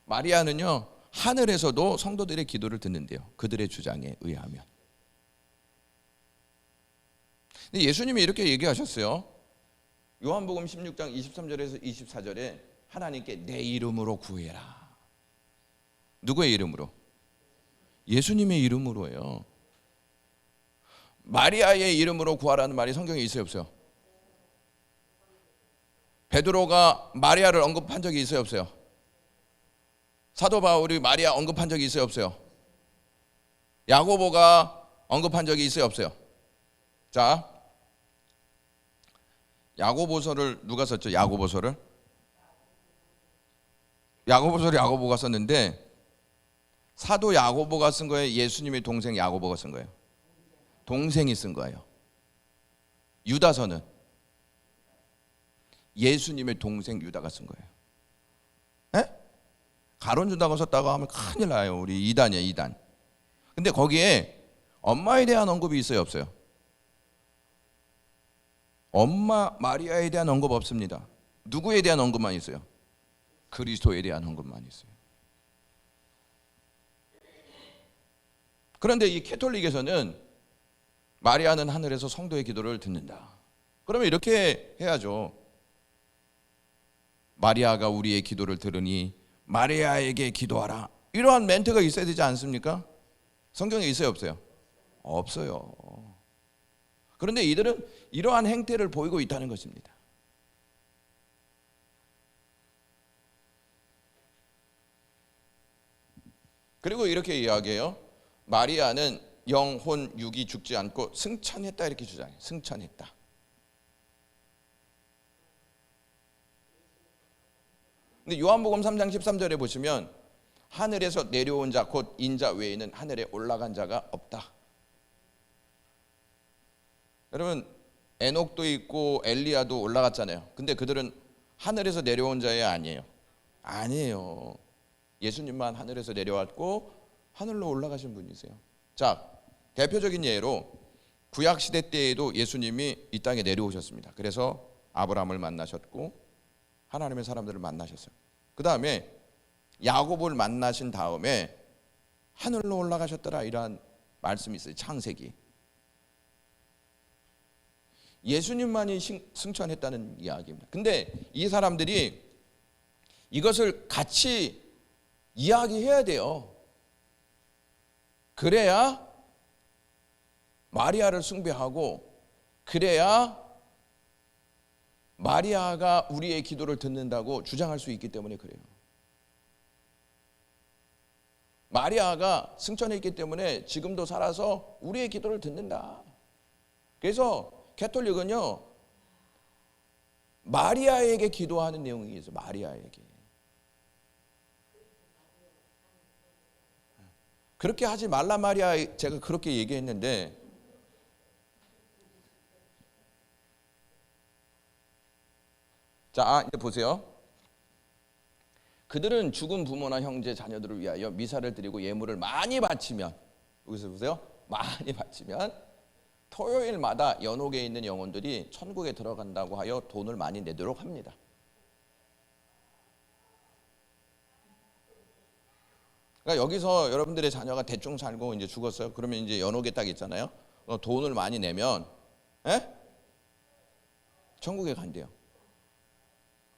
마리아는요 하늘에서도 성도들의 기도를 듣는데요. 그들의 주장에 의하면. 근데 예수님이 이렇게 얘기하셨어요. 요한복음 16장 23절에서 24절에 하나님께 내 이름으로 구해라. 누구의 이름으로? 예수님의 이름으로예요. 마리아의 이름으로 구하라는 말이 성경에 있어요, 없어요? 베드로가 마리아를 언급한 적이 있어요, 없어요? 사도 바울이 마리아 언급한 적이 있어요, 없어요? 야고보가 언급한 적이 있어요, 없어요? 자, 야고보서를 누가 썼죠? 야고보서를 야고보가 썼는데 사도 야고보가 쓴 거예요? 예수님의 동생 야고보가 쓴 거예요? 동생이 쓴 거예요. 유다서는 예수님의 동생 유다가 쓴 거예요. 에? 가론 유다가 썼다고 하면 큰일 나요. 우리 이단이에요, 이단. 근데 거기에 엄마에 대한 언급이 있어요, 없어요? 엄마 마리아에 대한 언급 없습니다. 누구에 대한 언급만 있어요? 그리스도에 대한 언급만 있어요. 그런데 이 캐톨릭에서는 마리아는 하늘에서 성도의 기도를 듣는다. 그러면 이렇게 해야죠. 마리아가 우리의 기도를 들으니 마리아에게 기도하라. 이러한 멘트가 있어야 되지 않습니까? 성경에 있어요, 없어요? 없어요. 그런데 이들은 이러한 행태를 보이고 있다는 것입니다. 그리고 이렇게 이야기해요. 마리아는 영혼 육이 죽지 않고 승천했다, 이렇게 주장해요. 승천했다. 근데 요한복음 3장 13절에 보시면 하늘에서 내려온 자 곧 인자 외에는 하늘에 올라간 자가 없다. 여러분, 에녹도 있고 엘리야도 올라갔잖아요. 근데 그들은 하늘에서 내려온 자예요, 아니에요? 아니에요. 예수님만 하늘에서 내려왔고 하늘로 올라가신 분이세요. 자, 대표적인 예로 구약 시대 때에도 예수님이 이 땅에 내려오셨습니다. 그래서 아브라함을 만나셨고 하나님의 사람들을 만나셨어요. 그 다음에 야고보를 만나신 다음에 하늘로 올라가셨더라, 이러한 말씀이 있어요. 창세기. 예수님만이 승천했다는 이야기입니다. 근데 이 사람들이 이것을 같이 이야기해야 돼요. 그래야 마리아를 숭배하고, 그래야 마리아가 우리의 기도를 듣는다고 주장할 수 있기 때문에 그래요. 마리아가 승천했기 때문에 지금도 살아서 우리의 기도를 듣는다. 그래서 캐톨릭은요, 마리아에게 기도하는 내용이 있어요. 마리아에게. 그렇게 하지 말라 마리아, 제가 그렇게 얘기했는데 자, 이제 보세요. 그들은 죽은 부모나 형제, 자녀들을 위하여 미사를 드리고 예물을 많이 바치면, 여기서 보세요. 많이 바치면 토요일마다 연옥에 있는 영혼들이 천국에 들어간다고 하여 돈을 많이 내도록 합니다. 그러니까 여기서 여러분들의 자녀가 대충 살고 이제 죽었어요. 그러면 이제 연옥에 딱 있잖아요. 돈을 많이 내면 천국에 간대요.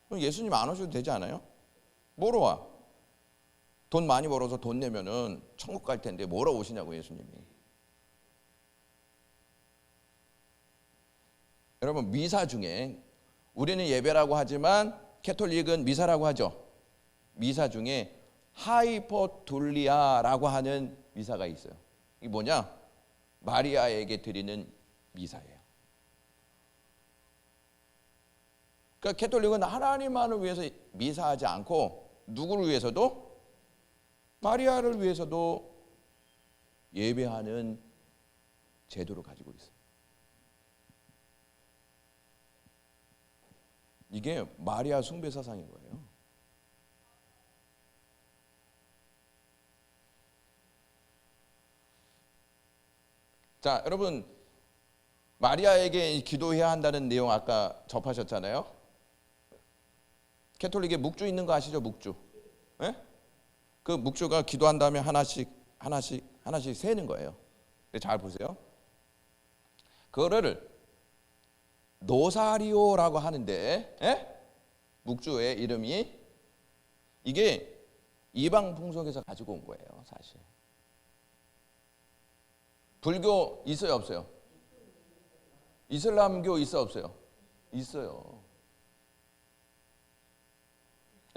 그럼 예수님 안 오셔도 되지 않아요? 뭐로 와? 돈 많이 벌어서 돈 내면은 천국 갈 텐데 뭐로 오시냐고, 예수님이. 여러분, 미사 중에, 우리는 예배라고 하지만 캐톨릭은 미사라고 하죠. 미사 중에 하이퍼둘리아라고 하는 미사가 있어요. 이게 뭐냐? 마리아에게 드리는 미사예요. 그러니까 캐톨릭은 하나님만을 위해서 미사하지 않고 누구를 위해서도? 마리아를 위해서도 예배하는 제도를 가지고 있어요. 이게 마리아 숭배 사상인 거예요. 자, 여러분, 마리아에게 기도해야 한다는 내용 아까 접하셨잖아요. 캐톨릭에 묵주 있는 거 아시죠? 묵주. 네? 그 묵주가 기도한 다음에 하나씩 세는 거예요. 잘 보세요. 그거를 노사리오라고 하는데, 묵주의 이름이, 이게 이방 풍속에서 가지고 온 거예요, 사실. 불교 있어요, 없어요? 이슬람교 있어요, 없어요? 있어요.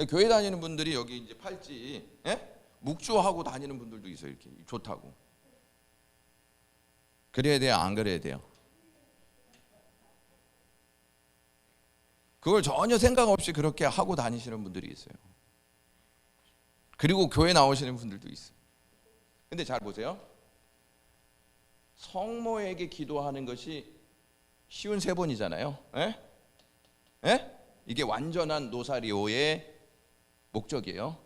교회 다니는 분들이 여기 이제 팔찌, 묵주하고 다니는 분들도 있어요, 이렇게 좋다고. 그래야 돼요, 안 그래야 돼요? 그걸 전혀 생각 없이 그렇게 하고 다니시는 분들이 있어요. 그리고 교회 나오시는 분들도 있어요. 근데 잘 보세요. 성모에게 기도하는 것이 쉬운 3번이잖아요. 이게 완전한 노사리오의 목적이에요.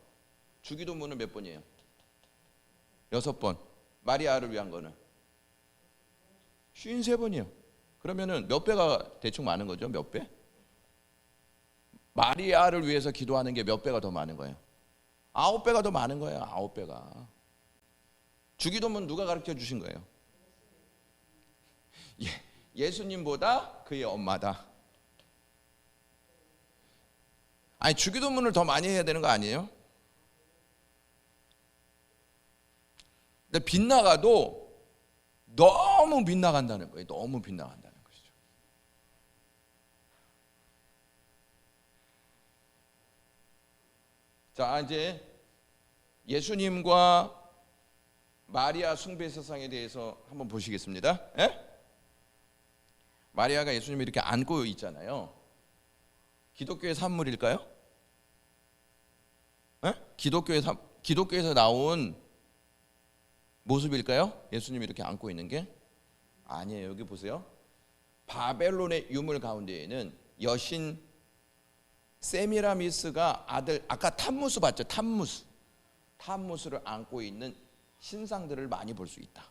주기도문은 몇 번이에요? 6번. 마리아를 위한 거는 53번이에요. 그러면은 몇 배가 대충 많은 거죠? 몇 배? 마리아를 위해서 기도하는 게 몇 배가 더 많은 거예요? 9배가 더 많은 거예요. 9배가. 주기도문 누가 가르쳐 주신 거예요? 예수님보다 그의 엄마다. 아니, 주기도문을 더 많이 해야 되는 거 아니에요? 근데 빗나가도 너무 빗나간다는 거예요. 너무 빗나간다는 것이죠. 자, 이제 예수님과 마리아 숭배 사상에 대해서 한번 보시겠습니다. 마리아가 예수님을 이렇게 안고 있잖아요. 기독교의 산물일까요? 기독교에서 나온 모습일까요? 예수님이 이렇게 안고 있는 게? 아니에요. 여기 보세요. 바벨론의 유물 가운데에는 여신 세미라미스가 아들, 아까 탐무스 봤죠? 탐무스를 안고 있는 신상들을 많이 볼 수 있다.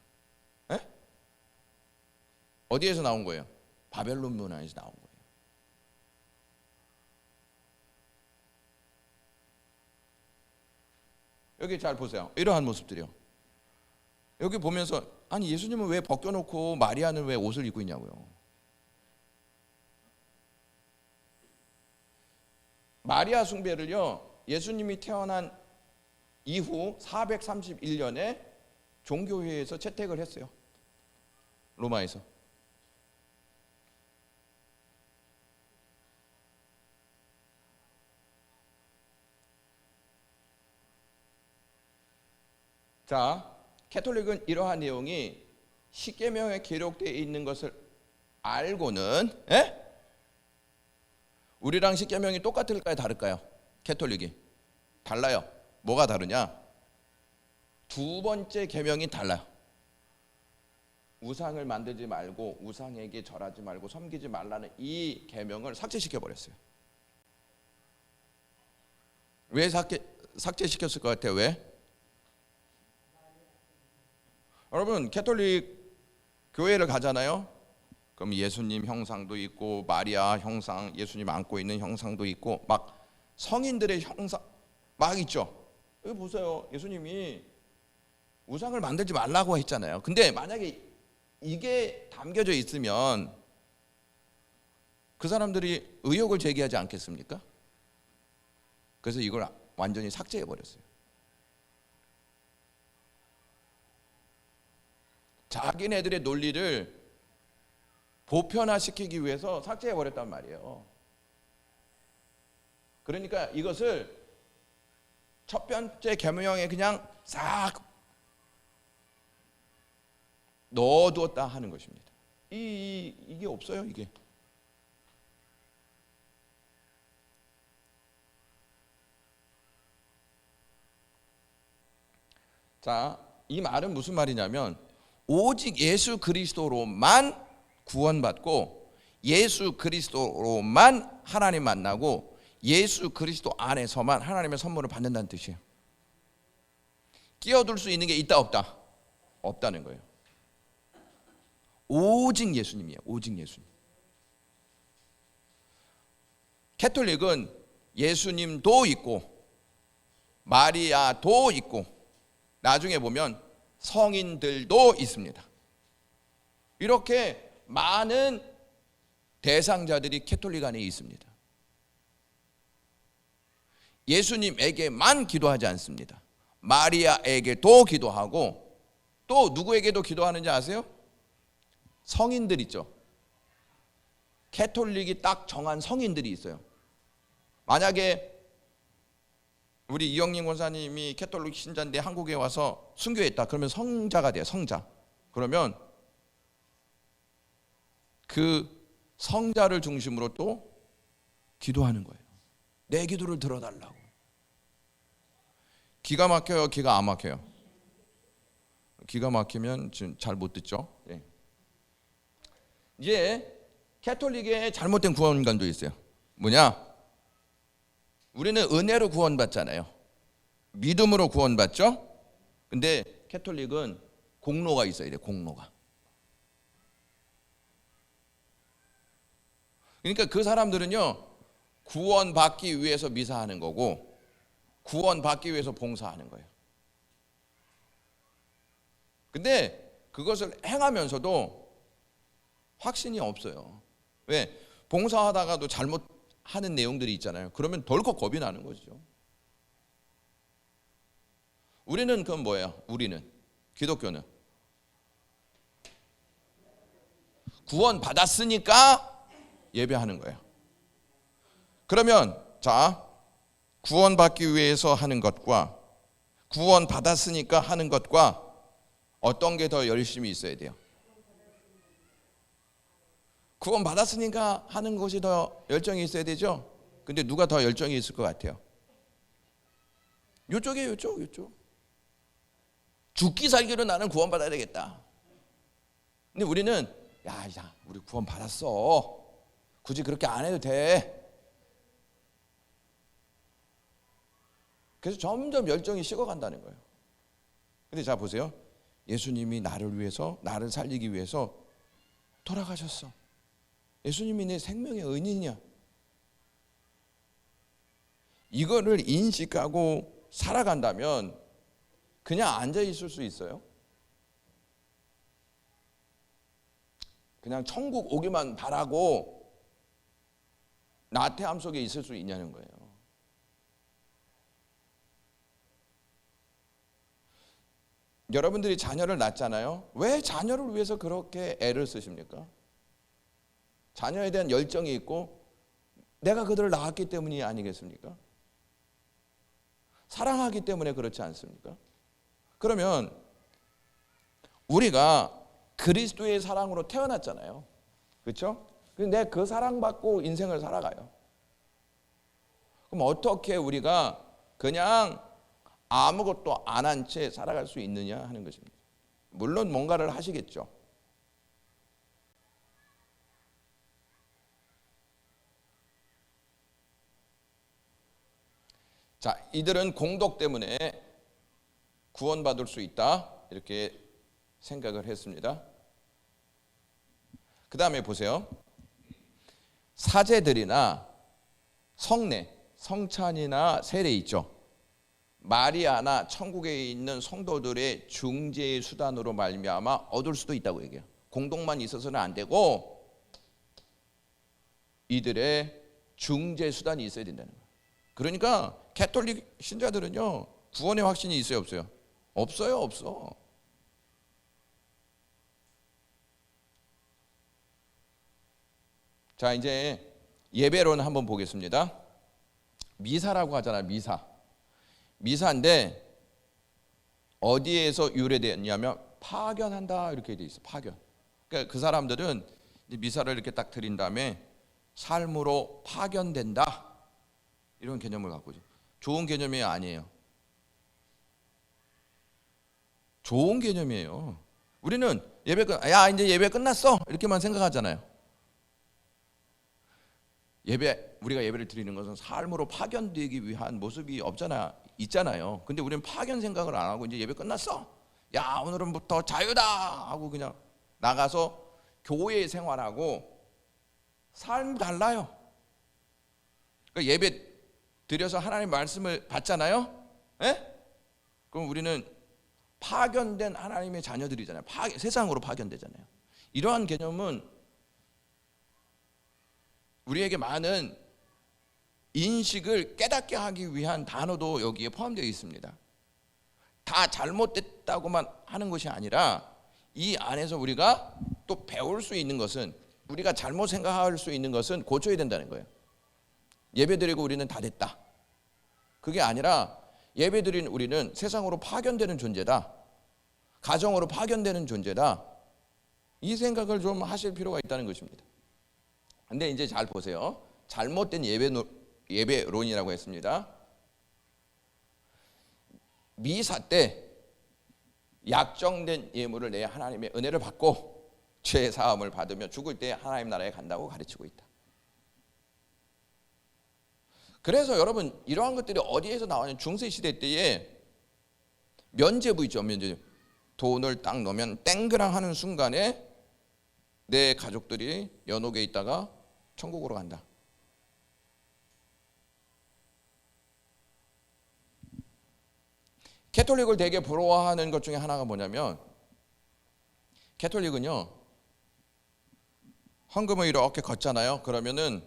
어디에서 나온 거예요? 바벨론 문화에서 나온 거예요. 여기 잘 보세요. 이러한 모습들이요. 여기 보면서 아니, 예수님은 왜 벗겨놓고 마리아는 왜 옷을 입고 있냐고요. 마리아 숭배를요, 예수님이 태어난 이후 431년에 종교회에서 채택을 했어요. 로마에서. 자, 캐톨릭은 이러한 내용이 십계명에 기록되어 있는 것을 알고는, 우리랑 십계명이 똑같을까요, 다를까요? 캐톨릭이 달라요. 뭐가 다르냐? 2번째 계명이 달라요. 우상을 만들지 말고 우상에게 절하지 말고 섬기지 말라는 이 계명을 삭제시켜 버렸어요. 왜 삭제시켰을 것 같아요? 왜? 여러분, 캐톨릭 교회를 가잖아요. 그럼 예수님 형상도 있고 마리아 형상, 예수님 안고 있는 형상도 있고 막 성인들의 형상 막 있죠. 여기 보세요. 예수님이 우상을 만들지 말라고 했잖아요. 근데 만약에 이게 담겨져 있으면 그 사람들이 의혹을 제기하지 않겠습니까? 그래서 이걸 완전히 삭제해 버렸어요. 자기네들의 논리를 보편화시키기 위해서 삭제해 버렸단 말이에요. 그러니까 이것을 첫 번째 계명에 그냥 싹 넣어두었다 하는 것입니다. 이게 없어요, 이게. 자, 이 말은 무슨 말이냐면 오직 예수 그리스도로만 구원받고 예수 그리스도로만 하나님 만나고 예수 그리스도 안에서만 하나님의 선물을 받는다는 뜻이에요. 끼어들 수 있는 게 있다 없다? 없다는 거예요. 오직 예수님이에요. 오직 예수님. 캐톨릭은 예수님도 있고 마리아도 있고 나중에 보면 성인들도 있습니다. 이렇게 많은 대상자들이 캐톨릭 안에 있습니다. 예수님에게만 기도하지 않습니다. 마리아에게도 기도하고 또 누구에게도 기도하는지 아세요? 성인들 있죠. 캐톨릭이 딱 정한 성인들이 있어요. 만약에 우리 이영림 권사님이 캐톨릭 신자인데 한국에 와서 순교했다. 그러면 성자가 돼요. 성자. 그러면 그 성자를 중심으로 또 기도하는 거예요. 내 기도를 들어달라고. 기가 막혀요? 기가 안 막혀요? 기가 막히면 지금 잘 못 듣죠? 네. 이제 캐톨릭의 잘못된 구원관도 있어요. 뭐냐? 우리는 은혜로 구원받잖아요. 믿음으로 구원받죠? 근데 캐톨릭은 공로가 있어야 돼요. 공로가. 그러니까 그 사람들은요, 구원받기 위해서 미사하는 거고 구원받기 위해서 봉사하는 거예요. 근데 그것을 행하면서도 확신이 없어요. 왜? 봉사하다가도 잘못하는 내용들이 있잖아요. 그러면 덜컥 겁이 나는 거죠. 우리는 그건 뭐예요? 우리는 기독교는 구원받았으니까 예배하는 거예요. 그러면 자, 구원받기 위해서 하는 것과 구원받았으니까 하는 것과 어떤 게 더 열심히 있어야 돼요? 구원받았으니까 하는 것이 더 열정이 있어야 되죠? 근데 누가 더 열정이 있을 것 같아요? 이쪽이에요. 이쪽. 죽기 살기로 나는 구원받아야 되겠다. 근데 우리는 야, 우리 구원받았어. 굳이 그렇게 안 해도 돼. 그래서 점점 열정이 식어간다는 거예요. 근데 자 보세요. 예수님이 나를 위해서, 나를 살리기 위해서 돌아가셨어. 예수님이 내 생명의 은인이야. 이거를 인식하고 살아간다면 그냥 앉아 있을 수 있어요? 그냥 천국 오기만 바라고 나태함 속에 있을 수 있냐는 거예요. 여러분들이 자녀를 낳잖아요. 왜 자녀를 위해서 그렇게 애를 쓰십니까? 자녀에 대한 열정이 있고 내가 그들을 낳았기 때문이 아니겠습니까? 사랑하기 때문에 그렇지 않습니까? 그러면 우리가 그리스도의 사랑으로 태어났잖아요. 그렇죠? 근데 그 사랑받고 인생을 살아가요. 그럼 어떻게 우리가 그냥 아무것도 안 한 채 살아갈 수 있느냐 하는 것입니다. 물론 뭔가를 하시겠죠. 자, 이들은 공덕 때문에 구원받을 수 있다 이렇게 생각을 했습니다. 그 다음에 보세요. 사제들이나 성례, 성찬이나 세례 있죠. 마리아나 천국에 있는 성도들의 중재의 수단으로 말미암아 얻을 수도 있다고 얘기해요. 공덕만 있어서는 안 되고 이들의 중재 수단이 있어야 된다는 거예요. 그러니까 캐톨릭 신자들은요, 구원의 확신이 있어요, 없어요? 없어요, 없어. 자, 이제 예배론 한번 보겠습니다. 미사라고 하잖아요, 미사. 미사인데 어디에서 유래되었냐면 파견한다 이렇게 돼 있어. 파견. 그러니까 그 사람들은 미사를 이렇게 딱 드린 다음에 삶으로 파견된다 이런 개념을 갖고 있어요. 좋은 개념이 아니에요. 좋은 개념이에요. 우리는 이제 예배 끝났어 이렇게만 생각하잖아요. 우리가 예배를 드리는 것은 삶으로 파견되기 위한 모습이 있잖아요. 근데 우리는 파견 생각을 안 하고 이제 예배 끝났어. 야, 오늘은부터 자유다 하고 그냥 나가서 교회 생활하고 삶 달라요. 그러니까 예배 드려서 하나님 말씀을 받잖아요. 에? 그럼 우리는 파견된 하나님의 자녀들이잖아요. 세상으로 파견되잖아요. 이러한 개념은 우리에게 많은 인식을 깨닫게 하기 위한 단어도 여기에 포함되어 있습니다. 다 잘못됐다고만 하는 것이 아니라 이 안에서 우리가 또 배울 수 있는 것은, 우리가 잘못 생각할 수 있는 것은 고쳐야 된다는 거예요. 예배드리고 우리는 다 됐다, 그게 아니라 예배드린 우리는 세상으로 파견되는 존재다, 가정으로 파견되는 존재다, 이 생각을 좀 하실 필요가 있다는 것입니다. 근데 이제 잘 보세요. 잘못된 예배론이라고 했습니다. 미사 때 약정된 예물을 내 하나님의 은혜를 받고 죄 사함을 받으며 죽을 때 하나님 나라에 간다고 가르치고 있다. 그래서 여러분, 이러한 것들이 어디에서 나오냐면 중세시대 때에 면죄부 있죠. 면죄부. 돈을 딱 넣으면 땡그랑 하는 순간에 내 가족들이 연옥에 있다가 천국으로 간다. 캐톨릭을 되게 부러워하는 것 중에 하나가 뭐냐면, 캐톨릭은요, 헌금을 이렇게 걷잖아요. 그러면은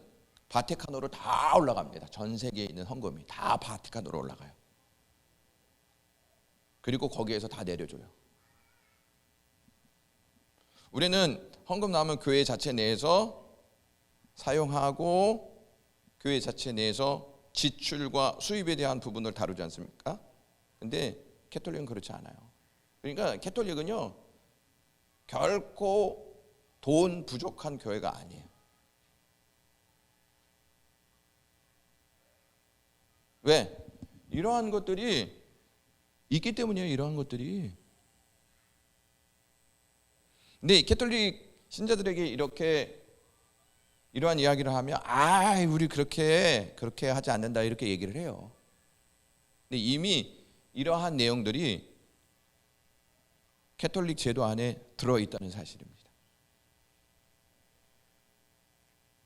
바티칸으로 다 올라갑니다. 전 세계에 있는 헌금이 다 바티칸으로 올라가요. 그리고 거기에서 다 내려줘요. 우리는 헌금 나오면 교회 자체 내에서 사용하고 교회 자체 내에서 지출과 수입에 대한 부분을 다루지 않습니까? 근데 캐톨릭은 그렇지 않아요. 그러니까 캐톨릭은요, 결코 돈 부족한 교회가 아니에요. 왜? 이러한 것들이 있기 때문이에요. 이러한 것들이. 근데 캐톨릭 신자들에게 이러한 이야기를 하면, 우리 그렇게 하지 않는다, 이렇게 얘기를 해요. 근데 이미 이러한 내용들이 캐톨릭 제도 안에 들어있다는 사실입니다.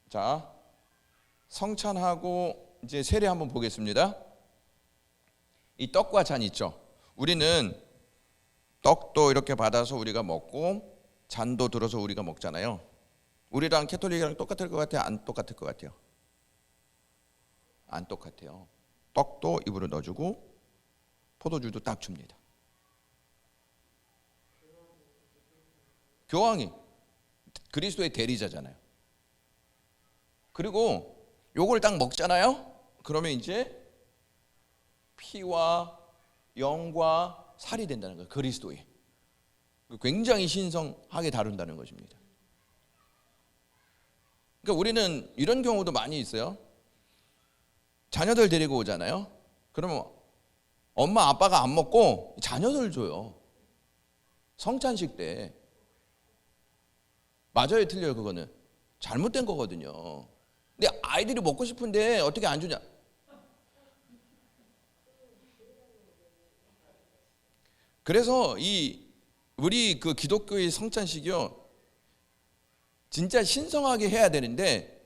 자, 성찬하고 이제 세례 한번 보겠습니다. 이 떡과 잔 있죠. 우리는 떡도 이렇게 받아서 우리가 먹고 잔도 들어서 우리가 먹잖아요. 우리랑 캐톨릭이랑 똑같을 것 같아요? 안 똑같을 것 같아요? 안 똑같아요. 떡도 입으로 넣어주고 포도주도 딱 줍니다. 교황이 그리스도의 대리자잖아요. 그리고 요걸 딱 먹잖아요. 그러면 이제 피와 영과 살이 된다는 거예요. 그리스도의. 굉장히 신성하게 다룬다는 것입니다. 그러니까 우리는 이런 경우도 많이 있어요. 자녀들 데리고 오잖아요. 그러면 엄마 아빠가 안 먹고 자녀들 줘요. 성찬식 때. 맞아요, 틀려요? 그거는 잘못된 거거든요. 근데 아이들이 먹고 싶은데 어떻게 안 주냐? 그래서 우리 그 기독교의 성찬식이요, 진짜 신성하게 해야 되는데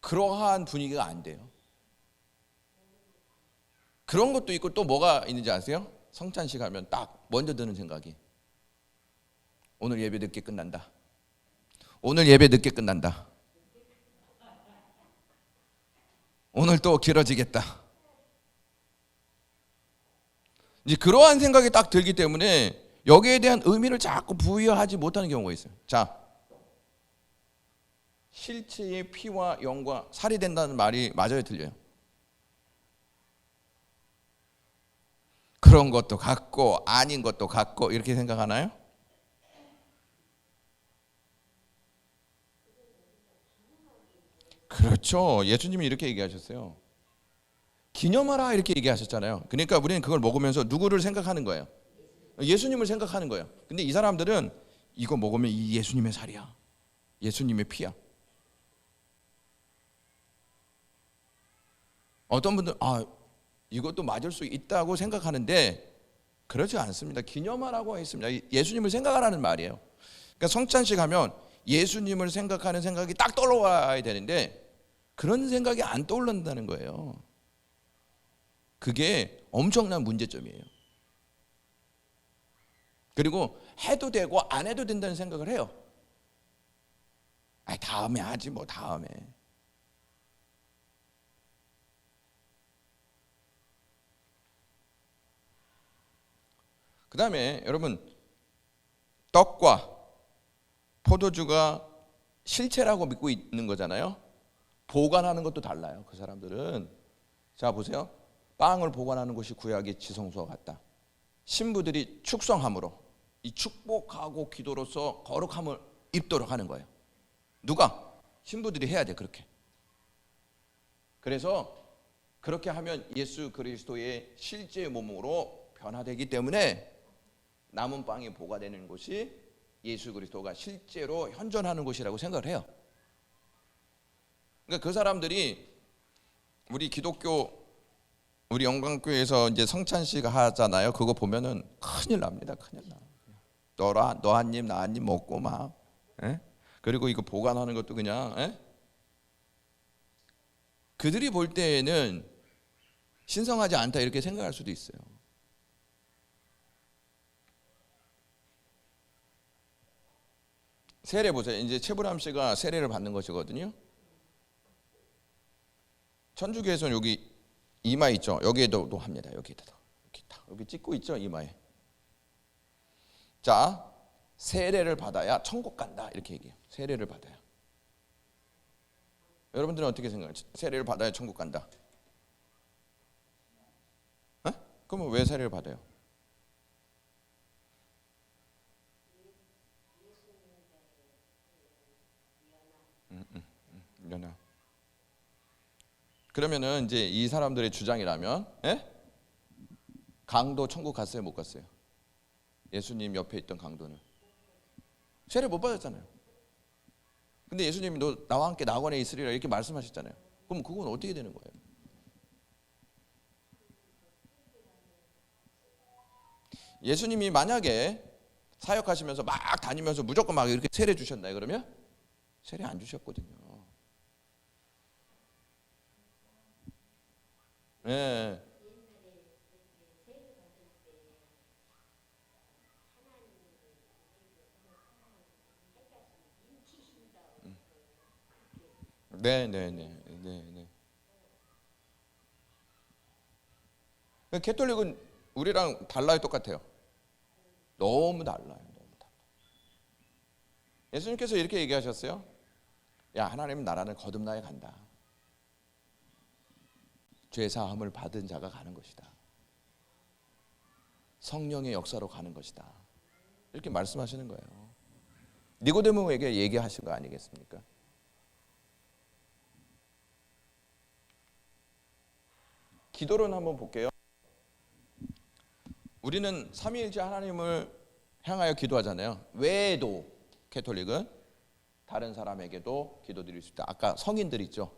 그러한 분위기가 안 돼요. 그런 것도 있고, 또 뭐가 있는지 아세요? 성찬식 하면 딱 먼저 드는 생각이, 오늘 예배 늦게 끝난다. 오늘 예배 늦게 끝난다. 오늘 또 길어지겠다. 이제 그러한 생각이 딱 들기 때문에 여기에 대한 의미를 자꾸 부여하지 못하는 경우가 있어요. 자, 실체의 피와 영과 살이 된다는 말이 맞아요, 틀려요? 그런 것도 같고 아닌 것도 같고 이렇게 생각하나요? 그렇죠. 예수님이 이렇게 얘기하셨어요. 기념하라, 이렇게 얘기하셨잖아요. 그러니까 우리는 그걸 먹으면서 누구를 생각하는 거예요? 예수님을 생각하는 거예요. 근데 이 사람들은 이거 먹으면 이 예수님의 살이야, 예수님의 피야. 어떤 분들은 이것도 맞을 수 있다고 생각하는데 그렇지 않습니다. 기념하라고 했습니다. 예수님을 생각하라는 말이에요. 그러니까 성찬식 하면 예수님을 생각하는 생각이 딱 떠올라야 되는데 그런 생각이 안 떠오른다는 거예요. 그게 엄청난 문제점이에요. 그리고 해도 되고 안 해도 된다는 생각을 해요. 다음에 하지 뭐, 다음에. 그 다음에 여러분, 떡과 포도주가 실체라고 믿고 있는 거잖아요. 보관하는 것도 달라요. 그 사람들은. 자 보세요. 빵을 보관하는 곳이 구약의 지성소와 같다. 신부들이 축성함으로 이 축복하고 기도로서 거룩함을 입도록 하는 거예요. 누가? 신부들이 해야 돼. 그렇게. 그래서 그렇게 하면 예수 그리스도의 실제 몸으로 변화되기 때문에 남은 빵이 보관되는 곳이 예수 그리스도가 실제로 현존하는 곳이라고 생각을 해요. 그러니까 그 사람들이 우리 기독교 우리 영광교회에서 이제 성찬식 하잖아요. 그거 보면은 큰일 납니다. 큰일 나. 너 한 입 나 한 입 먹고 막. 에? 그리고 이거 보관하는 것도 그냥 그들이 볼 때에는 신성하지 않다 이렇게 생각할 수도 있어요. 세례 보세요. 이제 최불암 씨가 세례를 받는 것이거든요. 천주교에서는 여기 이마 있죠. 여기에도 합니다. 여기 찍고 있죠. 이마에. 자, 세례를 받아야 천국 간다 이렇게 얘기해요. 세례를 받아야. 여러분들은 어떻게 생각하세요? 세례를 받아야 천국 간다. 그러면 왜 세례를 받아요? 연하. 그러면은 이제 이 사람들의 주장이라면, 강도 천국 갔어요, 못 갔어요? 예수님 옆에 있던 강도는 세례 못 받았잖아요. 근데 예수님이 너 나와 함께 낙원에 있으리라 이렇게 말씀하셨잖아요. 그럼 그건 어떻게 되는 거예요? 예수님이 만약에 사역하시면서 막 다니면서 무조건 막 이렇게 세례 주셨나요? 그러면 세례 안 주셨거든요. 네. 네. 캐톨릭은 우리랑 달라요, 똑같아요? 너무 달라요. 예수님께서 이렇게 얘기하셨어요. 야, 하나님 나라는 거듭나야 간다. 죄 사함을 받은 자가 가는 것이다. 성령의 역사로 가는 것이다. 이렇게 말씀하시는 거예요. 니고데모에게 얘기하신 거 아니겠습니까? 기도론 한번 볼게요. 우리는 삼위일체 하나님을 향하여 기도하잖아요. 외에도 캐톨릭은 다른 사람에게도 기도드릴 수 있다. 아까 성인들 있죠.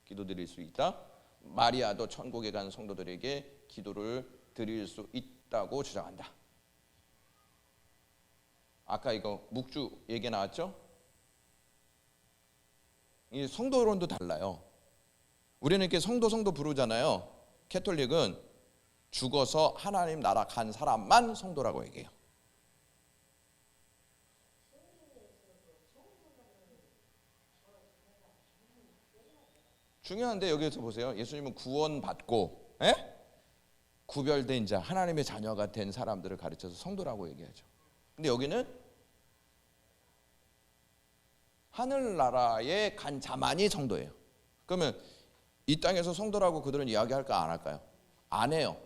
기도드릴 수 있다. 마리아도 천국에 간 성도들에게 기도를 드릴 수 있다고 주장한다. 아까 이거 묵주 얘기 나왔죠? 이 성도론도 달라요. 우리는 이렇게 성도 부르잖아요. 캐톨릭은 죽어서 하나님 나라 간 사람만 성도라고 얘기해요. 중요한데 여기서 보세요. 예수님은 구원받고 구별된 자, 하나님의 자녀가 된 사람들을 가르쳐서 성도라고 얘기하죠. 근데 여기는 하늘나라에 간 자만이 성도예요. 그러면 이 땅에서 성도라고 그들은 이야기할까 안 할까요? 안 해요.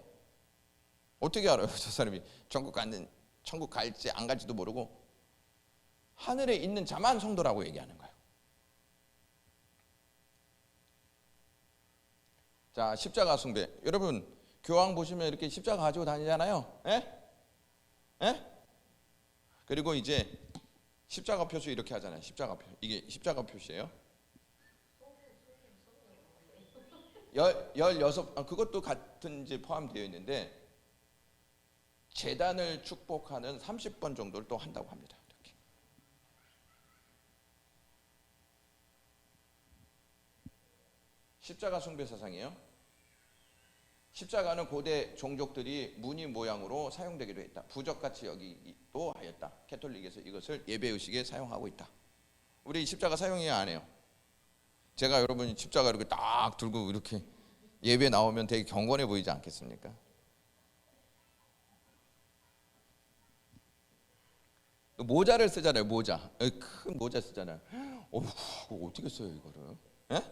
어떻게 알아요? 저 사람이 천국 갈지 안 갈지도 모르고 하늘에 있는 자만 성도라고 얘기하는 거예요. 자, 십자가 숭배. 여러분 교황 보시면 이렇게 십자가 가지고 다니잖아요. 그리고 이제 십자가 표시 이렇게 하잖아요. 십자가 표. 이게 십자가 표시예요. 16 그것도 같은 이제 포함되어 있는데 제단을 축복하는 30번 정도를 또 한다고 합니다. 이렇게. 십자가 숭배 사상이에요. 십자가는 고대 종족들이 무늬 모양으로 사용되기도 했다. 부적같이 여기도 하였다. 캐톨릭에서 이것을 예배의식에 사용하고 있다. 우리 십자가 사용해야 안 해요. 제가 여러분 십자가 이렇게 딱 들고 이렇게 예배 나오면 되게 경건해 보이지 않겠습니까? 모자를 쓰잖아요. 모자. 큰 모자 쓰잖아요. 어떻게 써요 이거를? 예?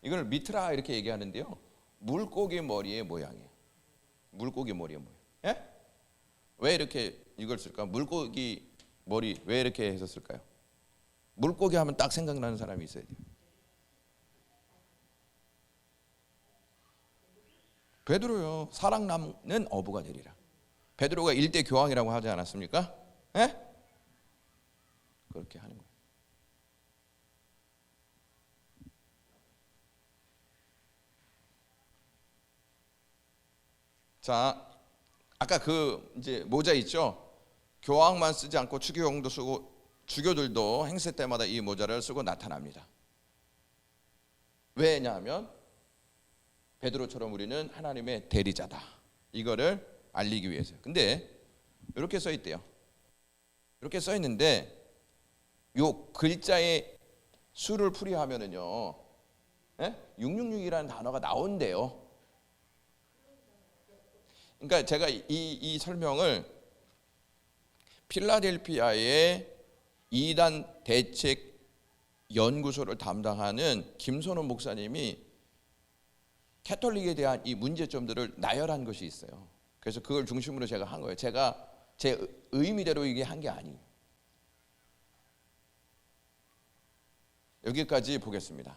이걸 미트라 이렇게 얘기하는데요. 물고기 머리의 모양이에요. 물고기 머리의 모양. 예? 왜 이렇게 이걸 쓸까? 물고기 머리 왜 이렇게 해서 쓸까요? 물고기 하면 딱 생각나는 사람이 있어야 돼요. 베드로요. 사랑 남는 어부가 되리라. 베드로가 일대 교황이라고 하지 않았습니까? 예? 그렇게 하는 거예요. 자, 아까 그 이제 모자 있죠? 교황만 쓰지 않고 추교용도 쓰고 주교들도 행세 때마다 이 모자를 쓰고 나타납니다. 왜냐하면 베드로처럼 우리는 하나님의 대리자다. 이거를 알리기 위해서. 근데 이렇게 써 있대요. 이렇게 써 있는데 요 글자의 수를 풀이하면은요, 666이라는 단어가 나온대요. 그러니까 제가 이 설명을 필라델피아의 이단 대책 연구소를 담당하는 김선호 목사님이 캐톨릭에 대한 이 문제점들을 나열한 것이 있어요. 그래서 그걸 중심으로 제가 한 거예요. 제가 제 의미대로 이게 한 게 아니에요. 여기까지 보겠습니다.